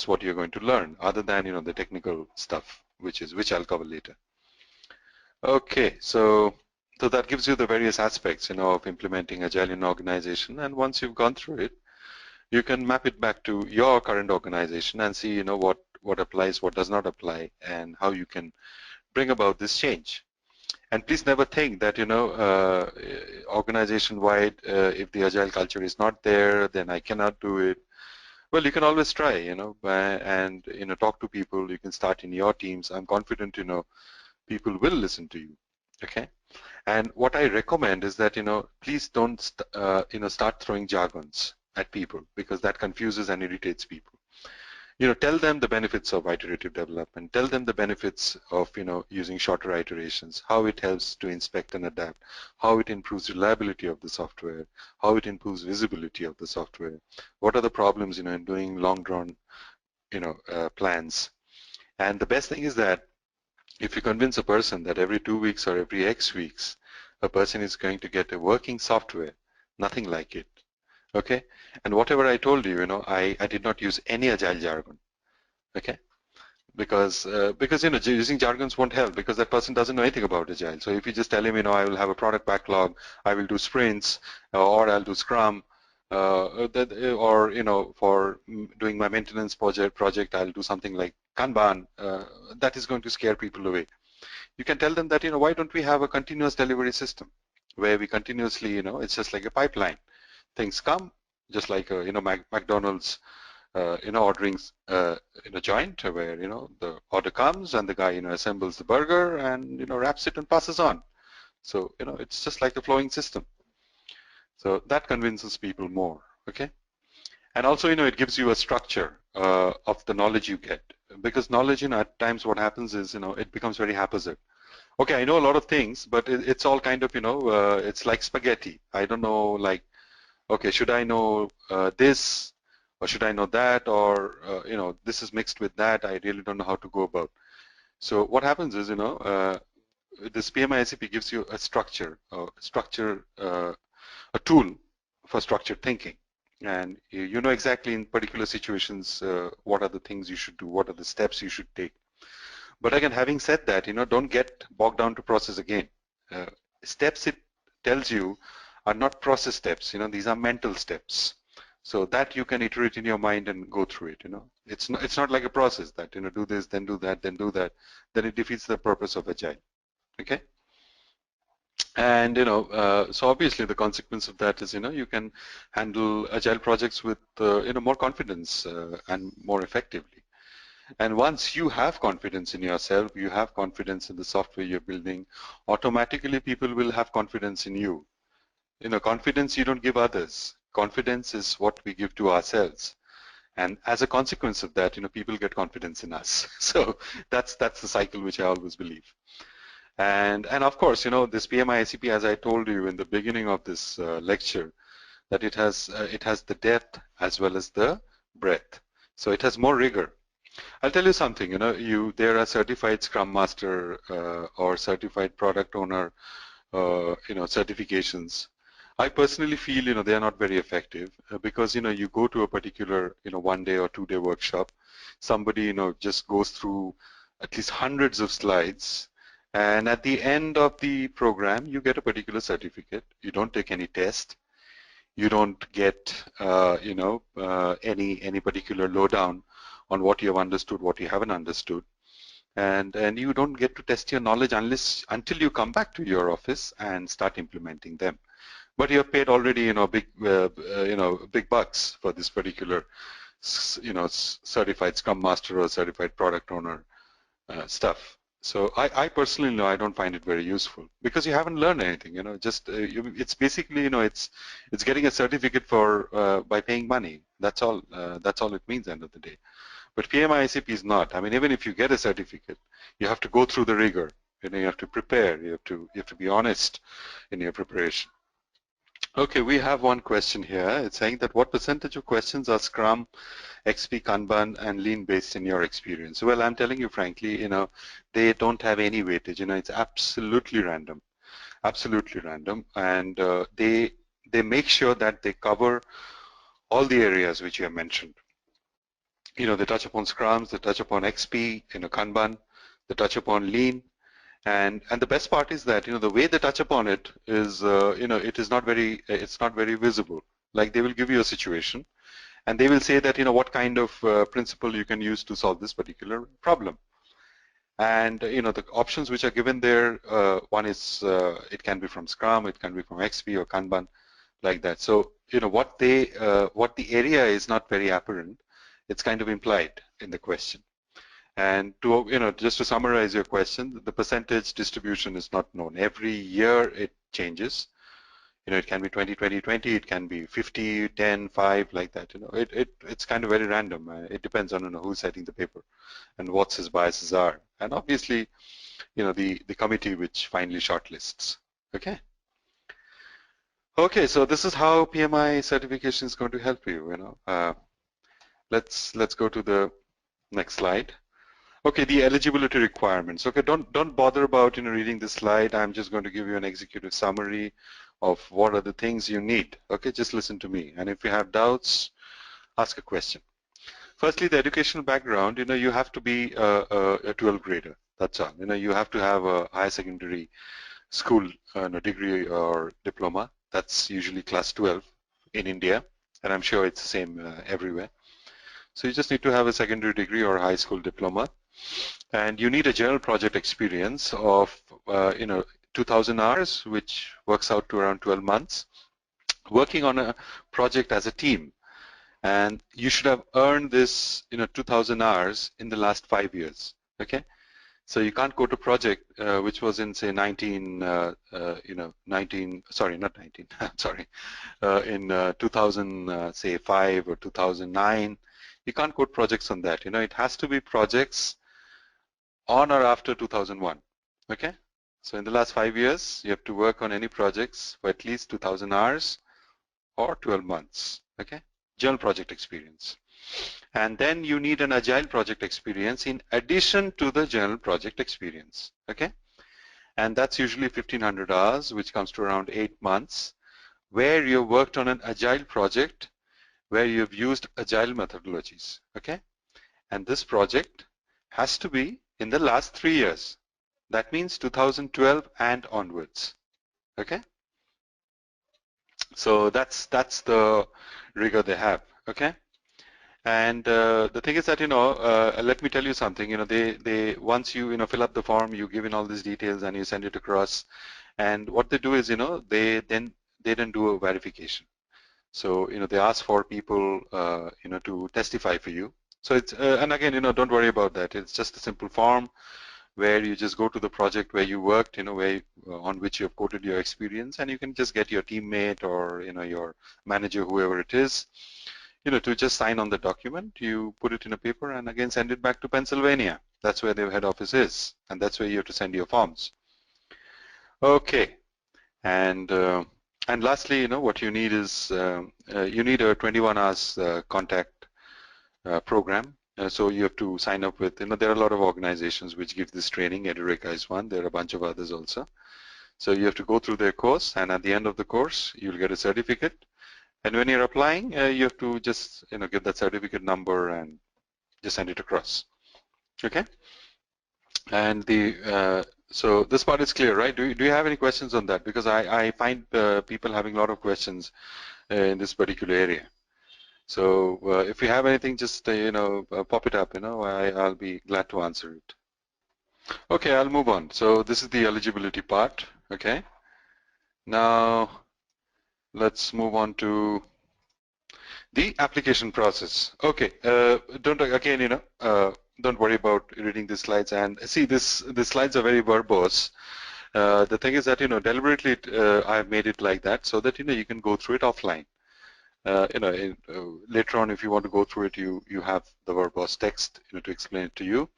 what you're going to learn, other than the technical stuff, which I'll cover later. Okay, so that gives you the various aspects of implementing Agile in an organization, and once you've gone through it, you can map it back to your current organization and see what applies, what does not apply, and how you can bring about this change. And please never think that organization-wide, if the Agile culture is not there, then I cannot do it. Well, you can always try, and talk to people. You can start in your teams. I'm confident, people will listen to you. Okay. And what I recommend is that please don't start throwing jargons. at people because that confuses and irritates people. Tell them the benefits of iterative development. Tell them the benefits of, using shorter iterations, how it helps to inspect and adapt, how it improves reliability of the software, how it improves visibility of the software. What are the problems, in doing long drawn, plans? And the best thing is that if you convince a person that every 2 weeks or every X weeks, a person is going to get a working software, nothing like it. Okay, and whatever I told you, I did not use any agile jargon. Okay, because using jargons won't help because that person doesn't know anything about agile. So if you just tell him, I will have a product backlog, I will do sprints, or I'll do Scrum, or for doing my maintenance project, I'll do something like Kanban. That is going to scare people away. You can tell them that why don't we have a continuous delivery system where we continuously it's just like a pipeline. Things come, just like McDonald's, ordering in a joint where the order comes and the guy assembles the burger and wraps it and passes on. So it's just like a flowing system. So that convinces people more. Okay, and also it gives you a structure of the knowledge you get, because knowledge at times what happens is it becomes very haphazard. Okay, I know a lot of things, but it's all kind of it's like spaghetti. I don't know, like, okay, should I know this, or should I know that, or this is mixed with that. I really don't know how to go about. So what happens is this PMI ACP gives you a structure, a tool for structured thinking, and you know exactly in particular situations what are the things you should do, what are the steps you should take. But again, having said that, don't get bogged down to process again. Steps it tells you are not process steps. These are mental steps. So that you can iterate in your mind and go through it. It's not like a process that do this, then do that, then do that. Then it defeats the purpose of Agile. Okay. And so obviously the consequence of that is you can handle Agile projects with more confidence and more effectively. And once you have confidence in yourself, you have confidence in the software you're building, automatically people will have confidence in you. Confidence you don't give others. Confidence is what we give to ourselves. And as a consequence of that, people get confidence in us. So that's the cycle which I always believe. And of course, this PMI ACP, as I told you in the beginning of this lecture, that it has the depth as well as the breadth. So it has more rigor. I'll tell you something, there are certified Scrum Master or certified product owner, certifications. I personally feel, they are not very effective because, you go to a particular, 1 day or 2 day workshop, somebody, just goes through at least hundreds of slides, and at the end of the program, you get a particular certificate. You don't take any test. You don't get, any particular lowdown on what you have understood, what you haven't understood, and you don't get to test your knowledge until you come back to your office and start implementing them. But you have paid already, big bucks for this particular, certified Scrum Master or certified product owner stuff. So I personally know I don't find it very useful because you haven't learned anything. It's basically it's getting a certificate for by paying money. That's all. That's all it means end of the day. But PMI ACP is not. I mean, even if you get a certificate, you have to go through the rigor. You have to prepare. You have to be honest in your preparation. Okay, we have one question here. It's saying that what percentage of questions are Scrum, XP, Kanban, and Lean based in your experience? Well, I'm telling you frankly, they don't have any weightage. It's absolutely random, and they make sure that they cover all the areas which you have mentioned. They touch upon Scrums, they touch upon XP, Kanban, they touch upon Lean, and the best part is that the way they touch upon it is it's not very visible. Like they will give you a situation, and they will say that what kind of principle you can use to solve this particular problem. And the options which are given there, one is it can be from Scrum, it can be from XP or Kanban, like that. So what the area is not very apparent. It's kind of implied in the question. And to just to summarize your question, the percentage distribution is not known. Every year it changes. It can be 20, 20, 20. It can be 50, 10, 5, like that. It's kind of very random. It depends on who's setting the paper and what his biases are, and obviously, the committee which finally shortlists. Okay. Okay. So this is how PMI certification is going to help you. Let's go to the next slide. Okay, the eligibility requirements. Okay, don't bother about reading this slide. I'm just going to give you an executive summary of what are the things you need. Okay, just listen to me. And if you have doubts, ask a question. Firstly, the educational background. You have to be a 12th grader. That's all. You have to have a higher secondary school degree or diploma. That's usually class 12 in India, and I'm sure it's the same everywhere. So you just need to have a secondary degree or a high school diploma. And you need a general project experience of 2,000 hours, which works out to around 12 months, working on a project as a team. And you should have earned this 2,000 hours in the last 5 years. Okay, so you can't go to project which was in say 19 sorry, not 19 sorry, in 2000 say 5 or 2009. You can't quote projects on that. It has to be projects on or after 2001. Okay, so in the last 5 years you have to work on any projects for at least 2,000 hours or 12 months. Okay, general project experience. And then you need an agile project experience in addition to the general project experience. Okay, and that's usually 1,500 hours, which comes to around 8 months, where you worked on an agile project where you've used agile methodologies. Okay, and this project has to be in the last 3 years. That means 2012 and onwards. Okay, so that's the rigor they have. Okay, and the thing is that let me tell you something. They once you fill up the form, you give in all these details and you send it across, and what they do is they then do a verification. So they ask for people to testify for you. So it's and again don't worry about that. It's just a simple form where you just go to the project where you worked, where on which you have quoted your experience, and you can just get your teammate or your manager, whoever it is, to just sign on the document. You put it in a paper and again send it back to Pennsylvania. That's where their head office is, and that's where you have to send your forms. Okay, and lastly, what you need is you need a 21 hours contact program. So you have to sign up with, there are a lot of organizations which give this training. Edureka is one. There are a bunch of others also. So you have to go through their course, and at the end of the course, you'll get a certificate. And when you're applying, you have to just get that certificate number and just send it across. Okay. And so this part is clear, right? Do you have any questions on that? Because I find people having a lot of questions in this particular area. So if you have anything, just pop it up. I'll be glad to answer it. Okay, I'll move on. So this is the eligibility part. Okay. Now let's move on to the application process. Okay. Don't worry about reading the slides. And see, the slides are very verbose. The thing is that deliberately I've made it like that so that you can go through it offline. Later on, if you want to go through it, you have the verbose text to explain it to you.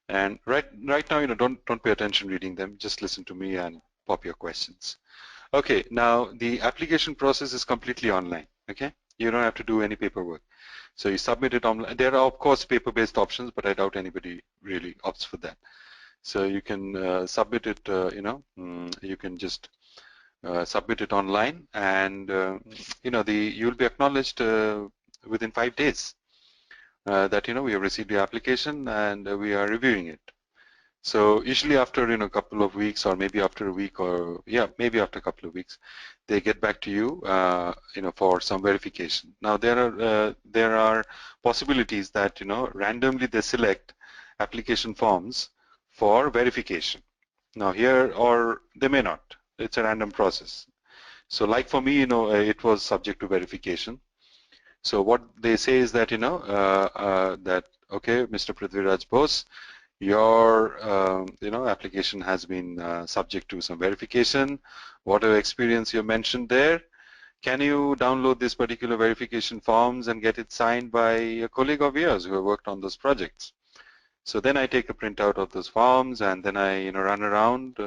And right now, don't pay attention reading them. Just listen to me and pop your questions. Okay, now the application process is completely online. Okay, you don't have to do any paperwork. So you submit it online. There are of course paper-based options, but I doubt anybody really opts for that. So you can submit it. You can just submit it online, and you'll be acknowledged within 5 days that we have received the application and we are reviewing it. So usually after a couple of weeks, or maybe after a week, or maybe after a couple of weeks, they get back to you for some verification. Now there are possibilities that randomly they select application forms for verification. Now here, or they may not. It's a random process. So like for me, it was subject to verification. So what they say is that, that, okay, Mr. Prithviraj Bose, Your application has been subject to some verification, whatever experience you mentioned there. Can you download this particular verification forms and get it signed by a colleague of yours who have worked on those projects? So then I take a printout of those forms, and then I run around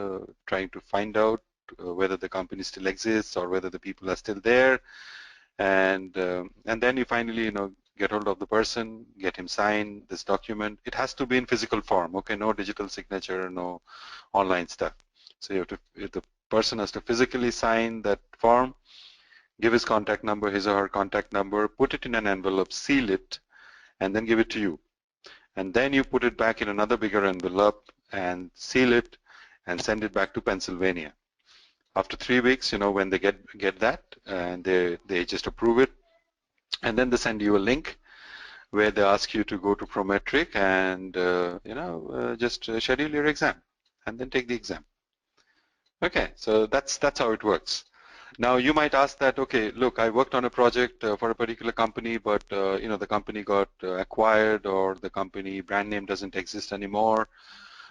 trying to find out whether the company still exists or whether the people are still there, and then you finally get hold of the person, get him sign this document. It has to be in physical form, okay? No digital signature, no online stuff. So you have to, if the person has to physically sign that form, give his contact number, his or her contact number, put it in an envelope, seal it, and then give it to you. And then you put it back in another bigger envelope and seal it and send it back to Pennsylvania. After 3 weeks, when they get that, and they just approve it, and then they send you a link where they ask you to go to Prometric and just schedule your exam and then take the exam. Okay, so that's how it works. Now you might ask that, okay, look, I worked on a project for a particular company, but the company got acquired, or the company brand name doesn't exist anymore.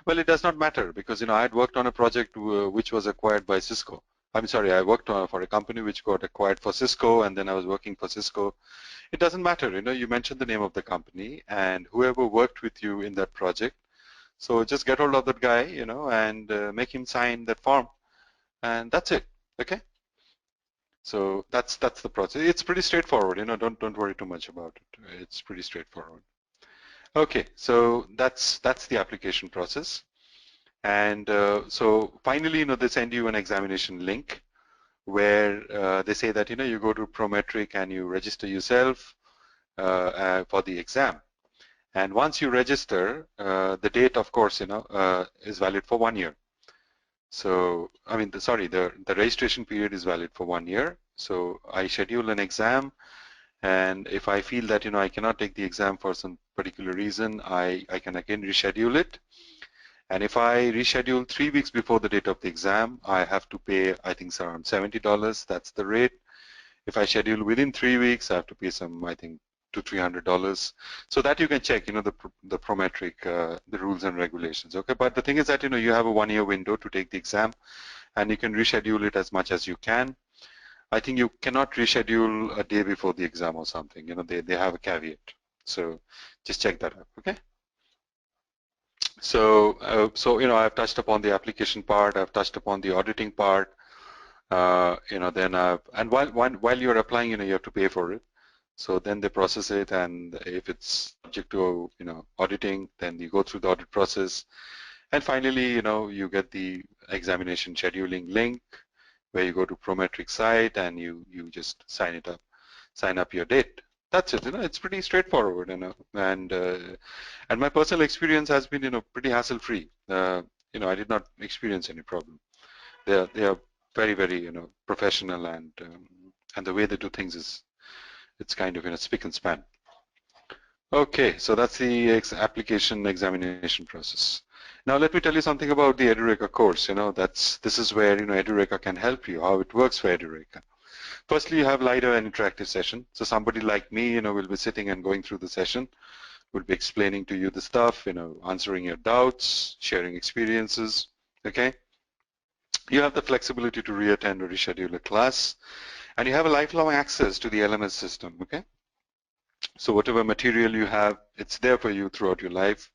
Well, it does not matter, because I had worked on a project which was acquired by Cisco. I'm sorry, I worked for a company which got acquired for Cisco, and then I was working for Cisco. It doesn't matter, you mentioned the name of the company and whoever worked with you in that project. So just get hold of that guy, and make him sign that form, and that's it. Okay. So that's the process. It's pretty straightforward. Don't worry too much about it. It's pretty straightforward. Okay, so that's the application process. And so finally, they send you an examination link where they say that you go to Prometric and you register yourself for the exam. And once you register, the date, of course, is valid for 1 year. So, I mean, the registration period is valid for 1 year. So I schedule an exam, and if I feel that, I cannot take the exam for some particular reason, I can again reschedule it. And if I reschedule 3 weeks before the date of the exam, I have to pay, I think it's around $70. That's the rate. If I schedule within 3 weeks, I have to pay some, I think, to $300. So that you can check, the Prometric, the rules and regulations. Okay, but the thing is that, you have a 1 year window to take the exam, and you can reschedule it as much as you can. I think you cannot reschedule a day before the exam or something. They have a caveat. So just check that out. Okay. So I've touched upon the application part. I've touched upon the auditing part. Then and while you're applying, you have to pay for it. So then they process it, and if it's subject to auditing, then you go through the audit process, and finally you get the examination scheduling link where you go to Prometric site and you just sign up your date. That's it. It's pretty straightforward. And my personal experience has been pretty hassle-free. I did not experience any problem. They are very, very professional, and the way they do things is, it's kind of spick and span. Okay, so that's the application examination process. Now let me tell you something about the Edureka course. This is where Edureka can help you, how it works for Edureka. Firstly, you have lighter and interactive session. So somebody like me, will be sitting and going through the session, will be explaining to you the stuff, answering your doubts, sharing experiences. Okay. You have the flexibility to reattend or reschedule a class, and you have a lifelong access to the LMS system. Okay. So whatever material you have, it's there for you throughout your life.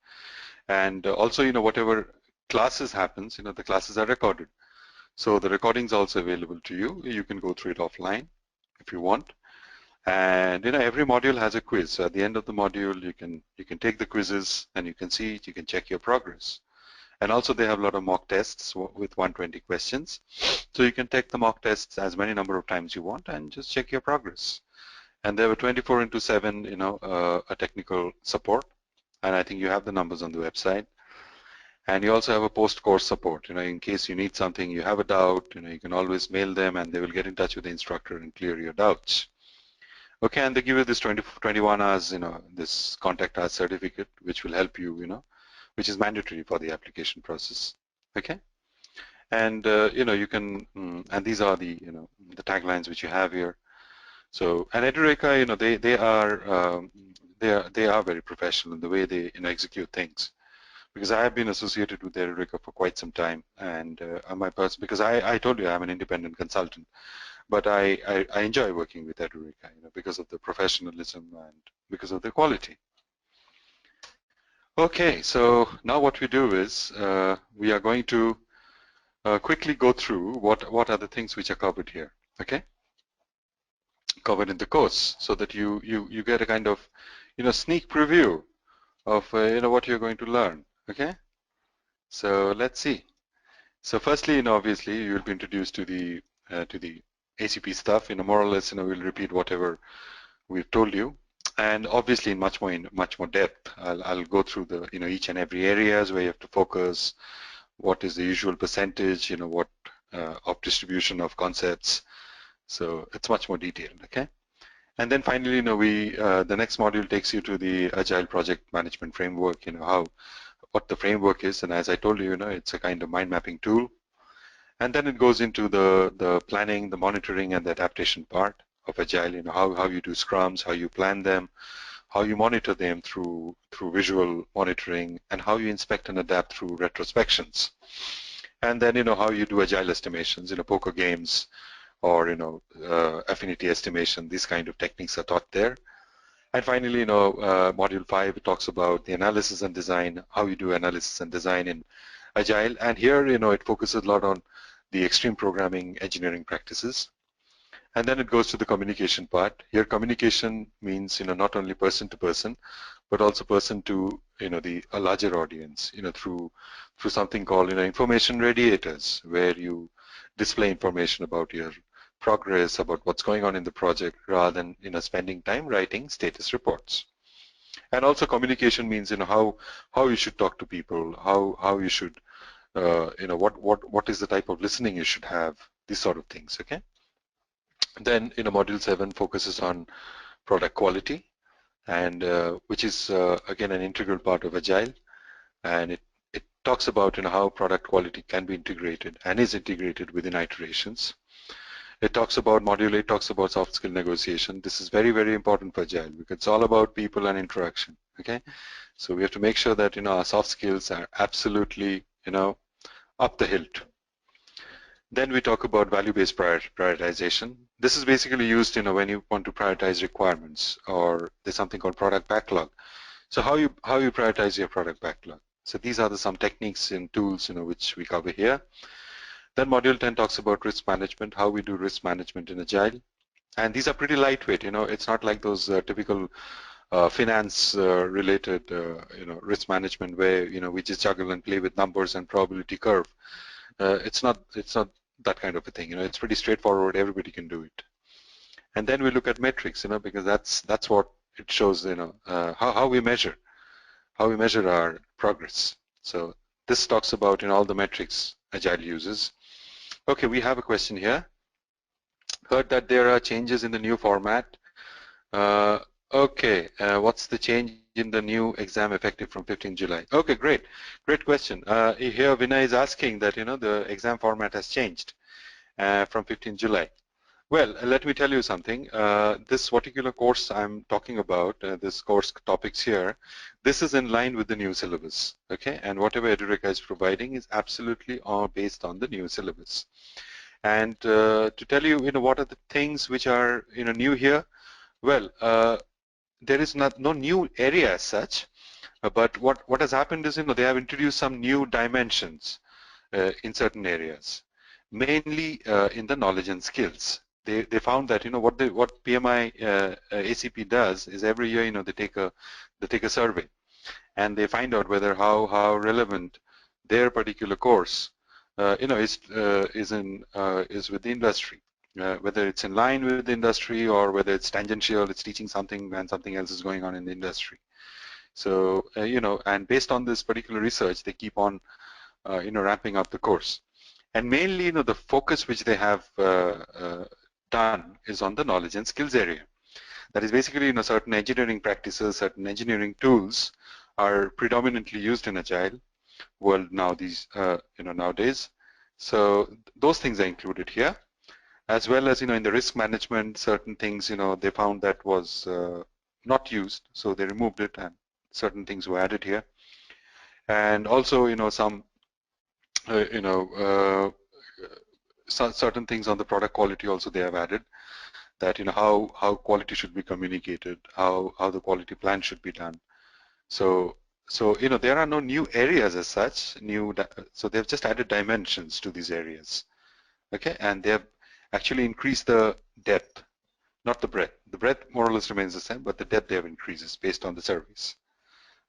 And also, whatever classes happens, the classes are recorded. So the recording is also available to you. You can go through it offline if you want. And every module has a quiz. So at the end of the module, you can take the quizzes and you can see it. You can check your progress. And also they have a lot of mock tests with 120 questions. So you can take the mock tests as many number of times you want and just check your progress. And there were 24/7, a technical support. And I think you have the numbers on the website. And you also have a post-course support. In case you need something, you have a doubt, you can always mail them and they will get in touch with the instructor and clear your doubts. Okay, and they give you this 21 hours, this contact us certificate, which will help you, which is mandatory for the application process. Okay, and you can, and these are the the taglines which you have here. So, and Edureka, they are very professional in the way they execute things. because I have been associated with Edureka for quite some time, and because I told you I'm an independent consultant, but I enjoy working with Edureka, because of the professionalism and because of the quality. Okay, so now what we do is we are going to quickly go through what are the things which are covered here. Okay, covered in the course, so that you get a kind of sneak preview of what you're going to learn. Okay, so let's see. So firstly, obviously you'll be introduced to the ACP stuff. More or less, we'll repeat whatever we've told you, and obviously in much more depth. I'll go through the each and every areas where you have to focus. What is the usual percentage? What of distribution of concepts. So it's much more detailed. Okay. And then finally, the next module takes you to the Agile project management framework. What the framework is, and as I told you, it's a kind of mind mapping tool. And then it goes into the planning, the monitoring, and the adaptation part of Agile. How you do scrums, how you plan them, how you monitor them through visual monitoring, and how you inspect and adapt through retrospections. And then how you do Agile estimations, poker games, or affinity estimation. These kind of techniques are taught there. And finally, module 5 talks about the analysis and design, how you do analysis and design in Agile. And here, it focuses a lot on the extreme programming engineering practices. And then it goes to the communication part. Here, communication means, not only person to person, but also person to, a larger audience, through something called, information radiators, where you display information about your progress, about what's going on in the project, rather than, spending time writing status reports. And also communication means, how you should talk to people, how you should, what is the type of listening you should have, these sort of things, okay? Then, module 7 focuses on product quality, and which is, again, an integral part of Agile. And it talks about, how product quality can be integrated and is integrated within iterations. It talks about, module 8 talks about soft skill negotiation. This is very, very important for Agile because it's all about people and interaction, okay? So we have to make sure that, our soft skills are absolutely, up the hilt. Then we talk about value-based prioritization. This is basically used, when you want to prioritize requirements, or there's something called product backlog. So how you prioritize your product backlog. So these are some techniques and tools, which we cover here. Then module 10 talks about risk management, how we do risk management in Agile. And these are pretty lightweight, it's not like those typical finance related, risk management where, we just juggle and play with numbers and probability curve. It's not that kind of a thing, it's pretty straightforward, everybody can do it. And then we look at metrics, because that's what it shows, how we measure our progress. So this talks about, all the metrics Agile uses. Okay, we have a question here. Heard that there are changes in the new format. Okay, what's the change in the new exam effective from 15 July? Okay, great question. Here Vinay is asking that, the exam format has changed from 15 July. Well, let me tell you something. This particular course I'm talking about, this course topics here, this is in line with the new syllabus, okay? And whatever Edureka is providing is absolutely based on the new syllabus. And to tell you, what are the things which are, new here? Well, there is no new area as such, but what has happened is, they have introduced some new dimensions in certain areas, mainly in the knowledge and skills. They found that, what PMI ACP does is every year, they take a survey, and they find out whether how relevant their particular course is with the industry, whether it's in line with the industry or whether it's tangential, it's teaching something and something else is going on in the industry. So and based on this particular research, they keep on ramping up the course, and mainly the focus which they have done is on the knowledge and skills area. That is basically certain engineering practices, certain engineering tools are predominantly used in Agile world now nowadays. So those things are included here, as well as in the risk management, certain things they found that was not used, so they removed it and certain things were added here. and also, some, certain things on the product quality also they have added, that, how quality should be communicated, how the quality plan should be done. So, there are no new areas as such, so they've just added dimensions to these areas. Okay, and they have actually increased the depth, not the breadth. The breadth more or less remains the same, but the depth they have increases based on the surveys.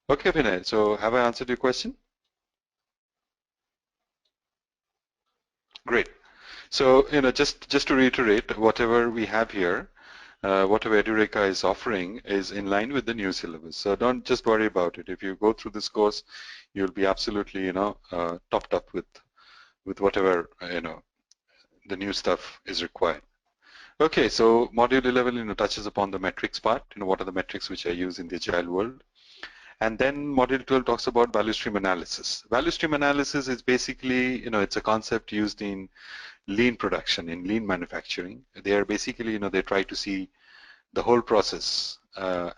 Okay, Vinay, so have I answered your question? Great. So, just to reiterate, whatever we have here, whatever Edureka is offering is in line with the new syllabus. So don't just worry about it. If you go through this course, you'll be absolutely, topped up with whatever, the new stuff is required. Okay, so module 11, touches upon the metrics part. What are the metrics which are used in the agile world? And then module 12 talks about value stream analysis. Value stream analysis is basically, it's a concept used in lean production, in lean manufacturing. They are basically, they try to see the whole process,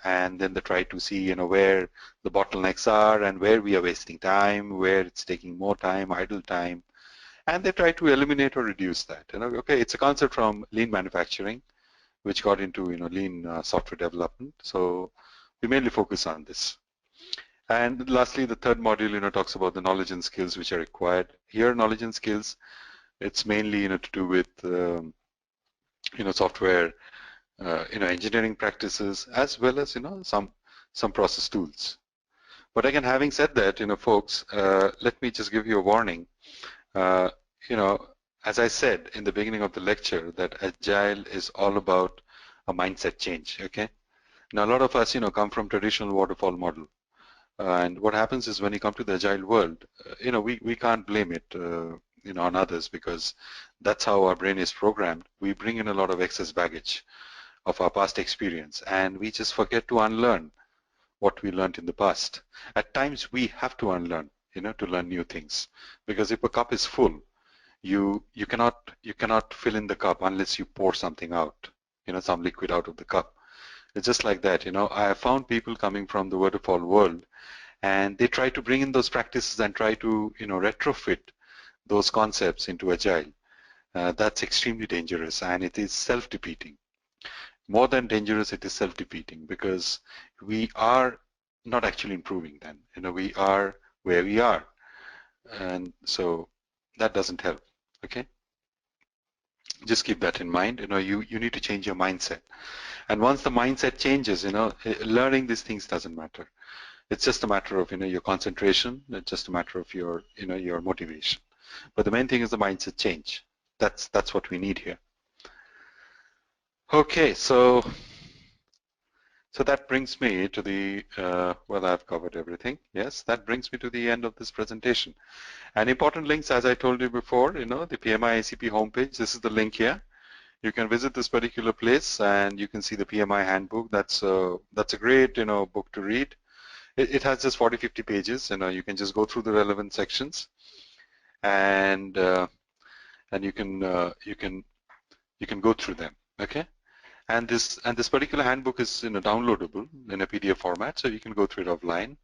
and then they try to see, where the bottlenecks are and where we are wasting time, where it's taking more time, idle time, and they try to eliminate or reduce that. Okay, it's a concept from lean manufacturing, which got into, lean software development. So we mainly focus on this. And lastly, the third module, talks about the knowledge and skills which are required. Here, knowledge and skills, it's mainly, to do with, software, engineering practices, as well as, some process tools. But again, having said that, folks, let me just give you a warning. Uh, as I said in the beginning of the lecture, that Agile is all about a mindset change, okay? Now, a lot of us, come from traditional waterfall model. And what happens is when you come to the Agile world, we can't blame it, on others, because that's how our brain is programmed. We bring in a lot of excess baggage of our past experience, and we just forget to unlearn what we learned in the past. At times, we have to unlearn, to learn new things, because if a cup is full, you cannot fill in the cup unless you pour something out, some liquid out of the cup. It's just like that. I have found people coming from the waterfall world, and they try to bring in those practices and try to, retrofit those concepts into Agile. That's extremely dangerous, and it is self-defeating. More than dangerous, it is self-defeating, because we are not actually improving then. We are where we are, and so that doesn't help. Okay, just keep that in mind. You need to change your mindset, and once the mindset changes, learning these things doesn't matter. It's just a matter of, your concentration. It's just a matter of your, your motivation. But the main thing is the mindset change. That's what we need here. Okay, so that brings me to the, well, I've covered everything. Yes, that brings me to the end of this presentation. And important links, as I told you before, the PMI ACP homepage. This is the link here. You can visit this particular place, and you can see the PMI handbook. That's a great, book to read. It has just 40-50 pages. You can just go through the relevant sections, and you can go through them. Okay. And this particular handbook is downloadable in a PDF format, so you can go through it offline.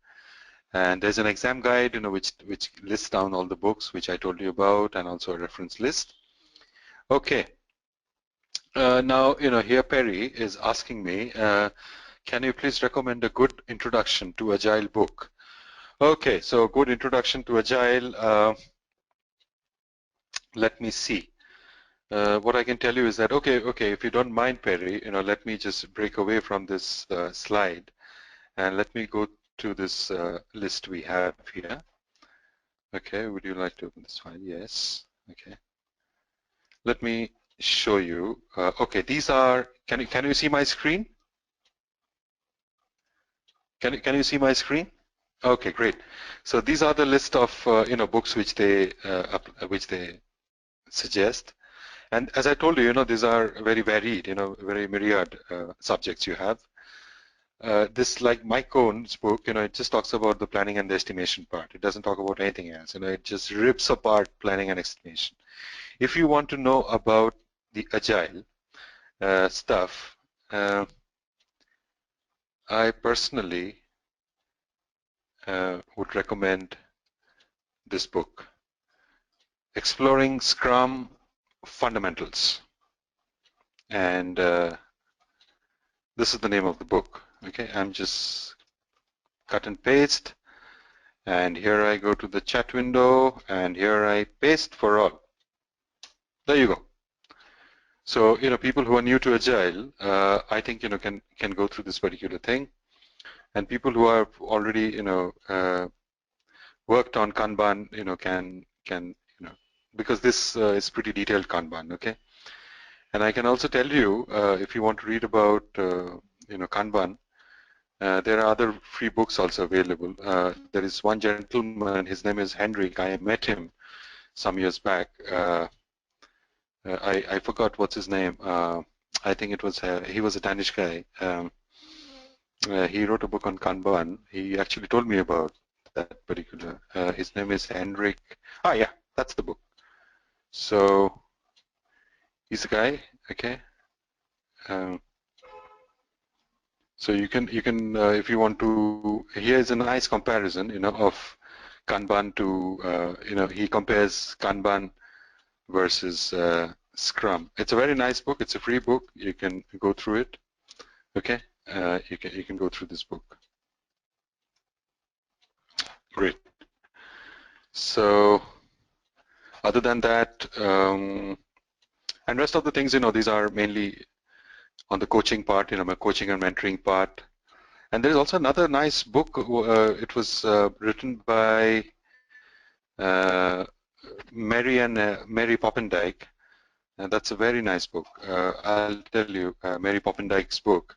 And there's an exam guide, which lists down all the books which I told you about, and also a reference list. Okay. Now, here Perry is asking me, can you please recommend a good introduction to Agile book? Okay, so good introduction to Agile. Let me see. What I can tell you is that, okay, if you don't mind, Perry, let me just break away from this slide, and let me go to this list we have here. Okay, would you like to open this file? Yes. Okay. Let me show you. Okay, these are. Can you see my screen? Can you see my screen? Okay, great. So these are the list of books which they suggest. And as I told you, these are very varied, very myriad subjects you have. This, like Mike Cohn's book, it just talks about the planning and the estimation part. It doesn't talk about anything else. It just rips apart planning and estimation. If you want to know about the Agile stuff, I personally would recommend this book, Exploring Scrum Fundamentals. And this is the name of the book. Okay, I'm just cut and paste. And here I go to the chat window, and here I paste for all. There you go. So, people who are new to Agile, I think, can go through this particular thing. And people who have already, worked on Kanban, can because this is pretty detailed Kanban, okay? And I can also tell you, if you want to read about, Kanban, there are other free books also available. There is one gentleman, his name is Hendrik. I met him some years back. I forgot what's his name. I think it was he was a Danish guy. He wrote a book on Kanban. He actually told me about that particular. His name is Hendrik. Ah, yeah, that's the book. So he's a guy. Okay. So you can if you want to. Here's a nice comparison, of Kanban to he compares Kanban versus Scrum. It's a very nice book. It's a free book. You can go through it. Okay, you can go through this book. Great. So other than that, and rest of the things, these are mainly on the coaching part, my coaching and mentoring part. And there's also another nice book. It was written by Mary Poppendijk, and that's a very nice book. I'll tell you, Mary Poppendijk's book.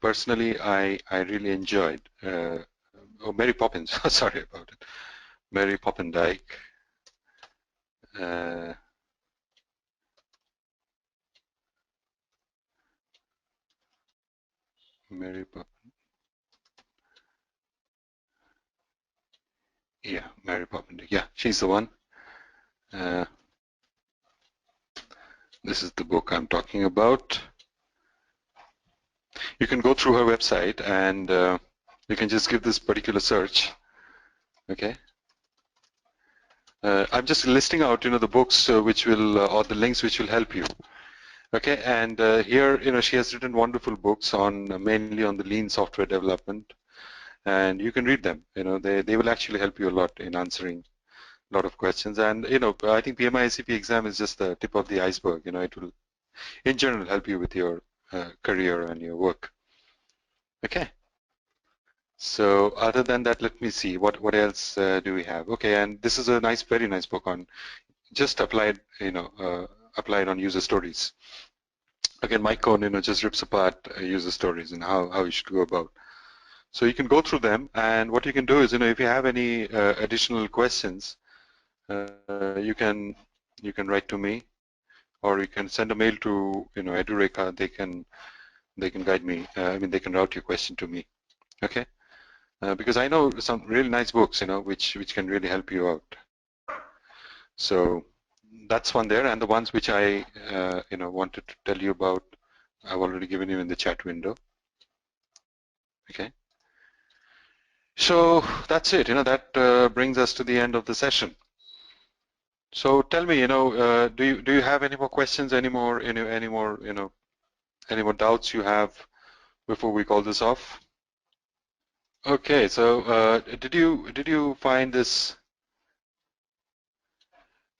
Personally, I really enjoyed. Mary Poppins. Sorry about it. Mary Poppendijk. Mary Poppins. Yeah, Mary Poppendijk. Yeah, she's the one. This is the book I'm talking about. You can go through her website and you can just give this particular search. Okay. I'm just listing out, the books which will, or the links which will help you. Okay, and here, she has written wonderful books on mainly on the lean software development, and you can read them. They will actually help you a lot in answering a lot of questions. And I think PMI ACP exam is just the tip of the iceberg. It will, in general, help you with your career and your work. Okay. So other than that, let me see what else do we have. Okay, and this is a nice, very nice book on just applied, applied on user stories. Again, Mike Cohn, just rips apart user stories and how you should go about. So you can go through them, and what you can do is, if you have any additional questions, you can write to me, or you can send a mail to Edureka. They can guide me. They can route your question to me. Okay. Because I know some really nice books, which can really help you out. So that's one there, and the ones which I, wanted to tell you about, I've already given you in the chat window. Okay. So that's it. That brings us to the end of the session. So tell me, do you have any more questions, any more doubts you have before we call this off? Okay. So did you find this?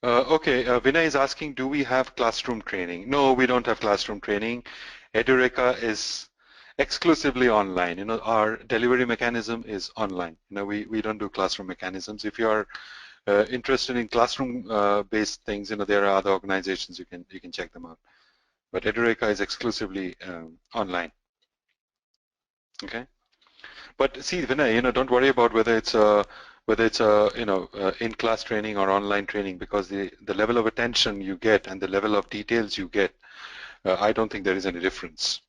Okay, Vinay is asking, do we have classroom training? No, we don't have classroom training. Edureka is exclusively online. Our delivery mechanism is online. We don't do classroom mechanisms. If you are interested in classroom-based things, there are other organizations you can check them out. But Edureka is exclusively online. Okay. But see, Vinay, don't worry about whether it's a in-class training or online training, because the level of attention you get and the level of details you get, I don't think there is any difference.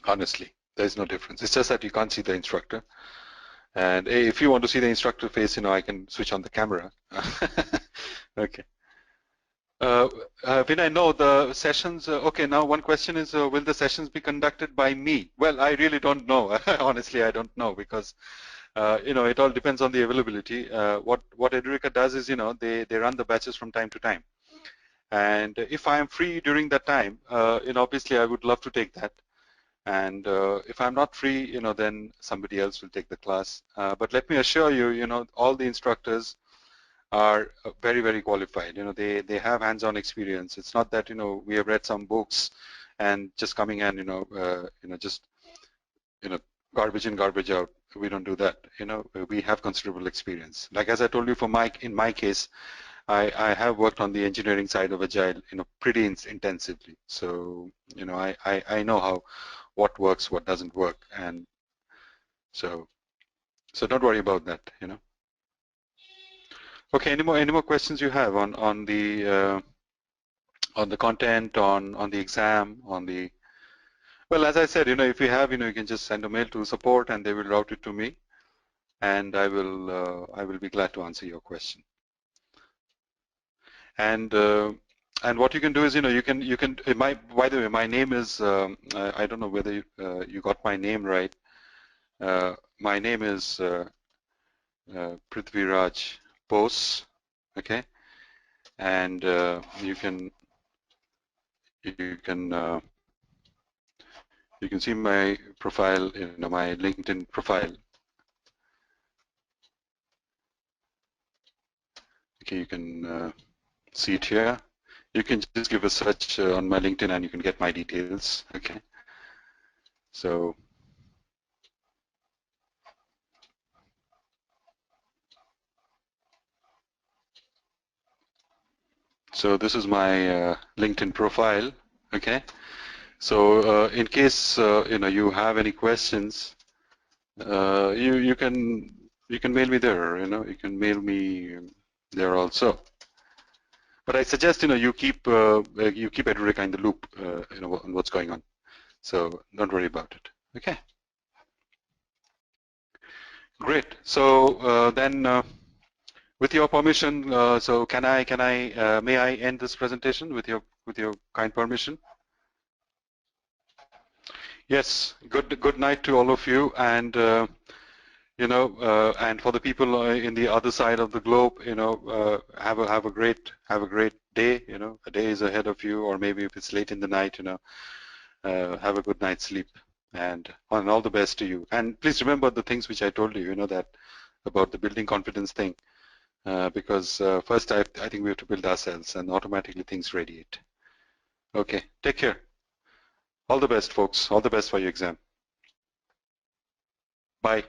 Honestly, there is no difference. It's just that you can't see the instructor. And if you want to see the instructor face, I can switch on the camera. Okay. Vinay, no, the sessions, okay, now one question is, will the sessions be conducted by me? Well, I really don't know. Honestly, I don't know, because it all depends on the availability. What Edureka does is, they run the batches from time to time. And if I am free during that time, obviously I would love to take that. And if I'm not free, then somebody else will take the class. But let me assure you, all the instructors are very, very qualified. They have hands-on experience. It's not that, we have read some books and just coming and, just, garbage in, garbage out. We don't do that. We have considerable experience. Like as I told you, in my case, I have worked on the engineering side of Agile, pretty intensively. So, I know what works, what doesn't work, and so don't worry about that. Okay, any more questions you have on the content, on the exam, on the well, as I said, if you have, you can just send a mail to support, and they will route it to me, and I will be glad to answer your question. And what you can do is, by the way, my name is, I don't know whether you got my name right. My name is Prithviraj Bose, okay? And you can see my profile, my LinkedIn profile. Okay, you can see it here. You can just give a search on my LinkedIn and you can get my details, okay? So this is my LinkedIn profile, okay? So in case you have any questions, you can mail me there. You can mail me there also. But I suggest you keep Edureka in the loop, on what's going on. So don't worry about it. Okay. Great. So then, with your permission, so may I end this presentation with your kind permission? Yes. Good night to all of you, and and for the people in the other side of the globe, have a great day. A day is ahead of you, or maybe if it's late in the night, have a good night's sleep, and all the best to you. And please remember the things which I told you, that about the building confidence thing, because first I think we have to build ourselves, and automatically things radiate. Okay, take care. All the best, folks. All the best for your exam. Bye.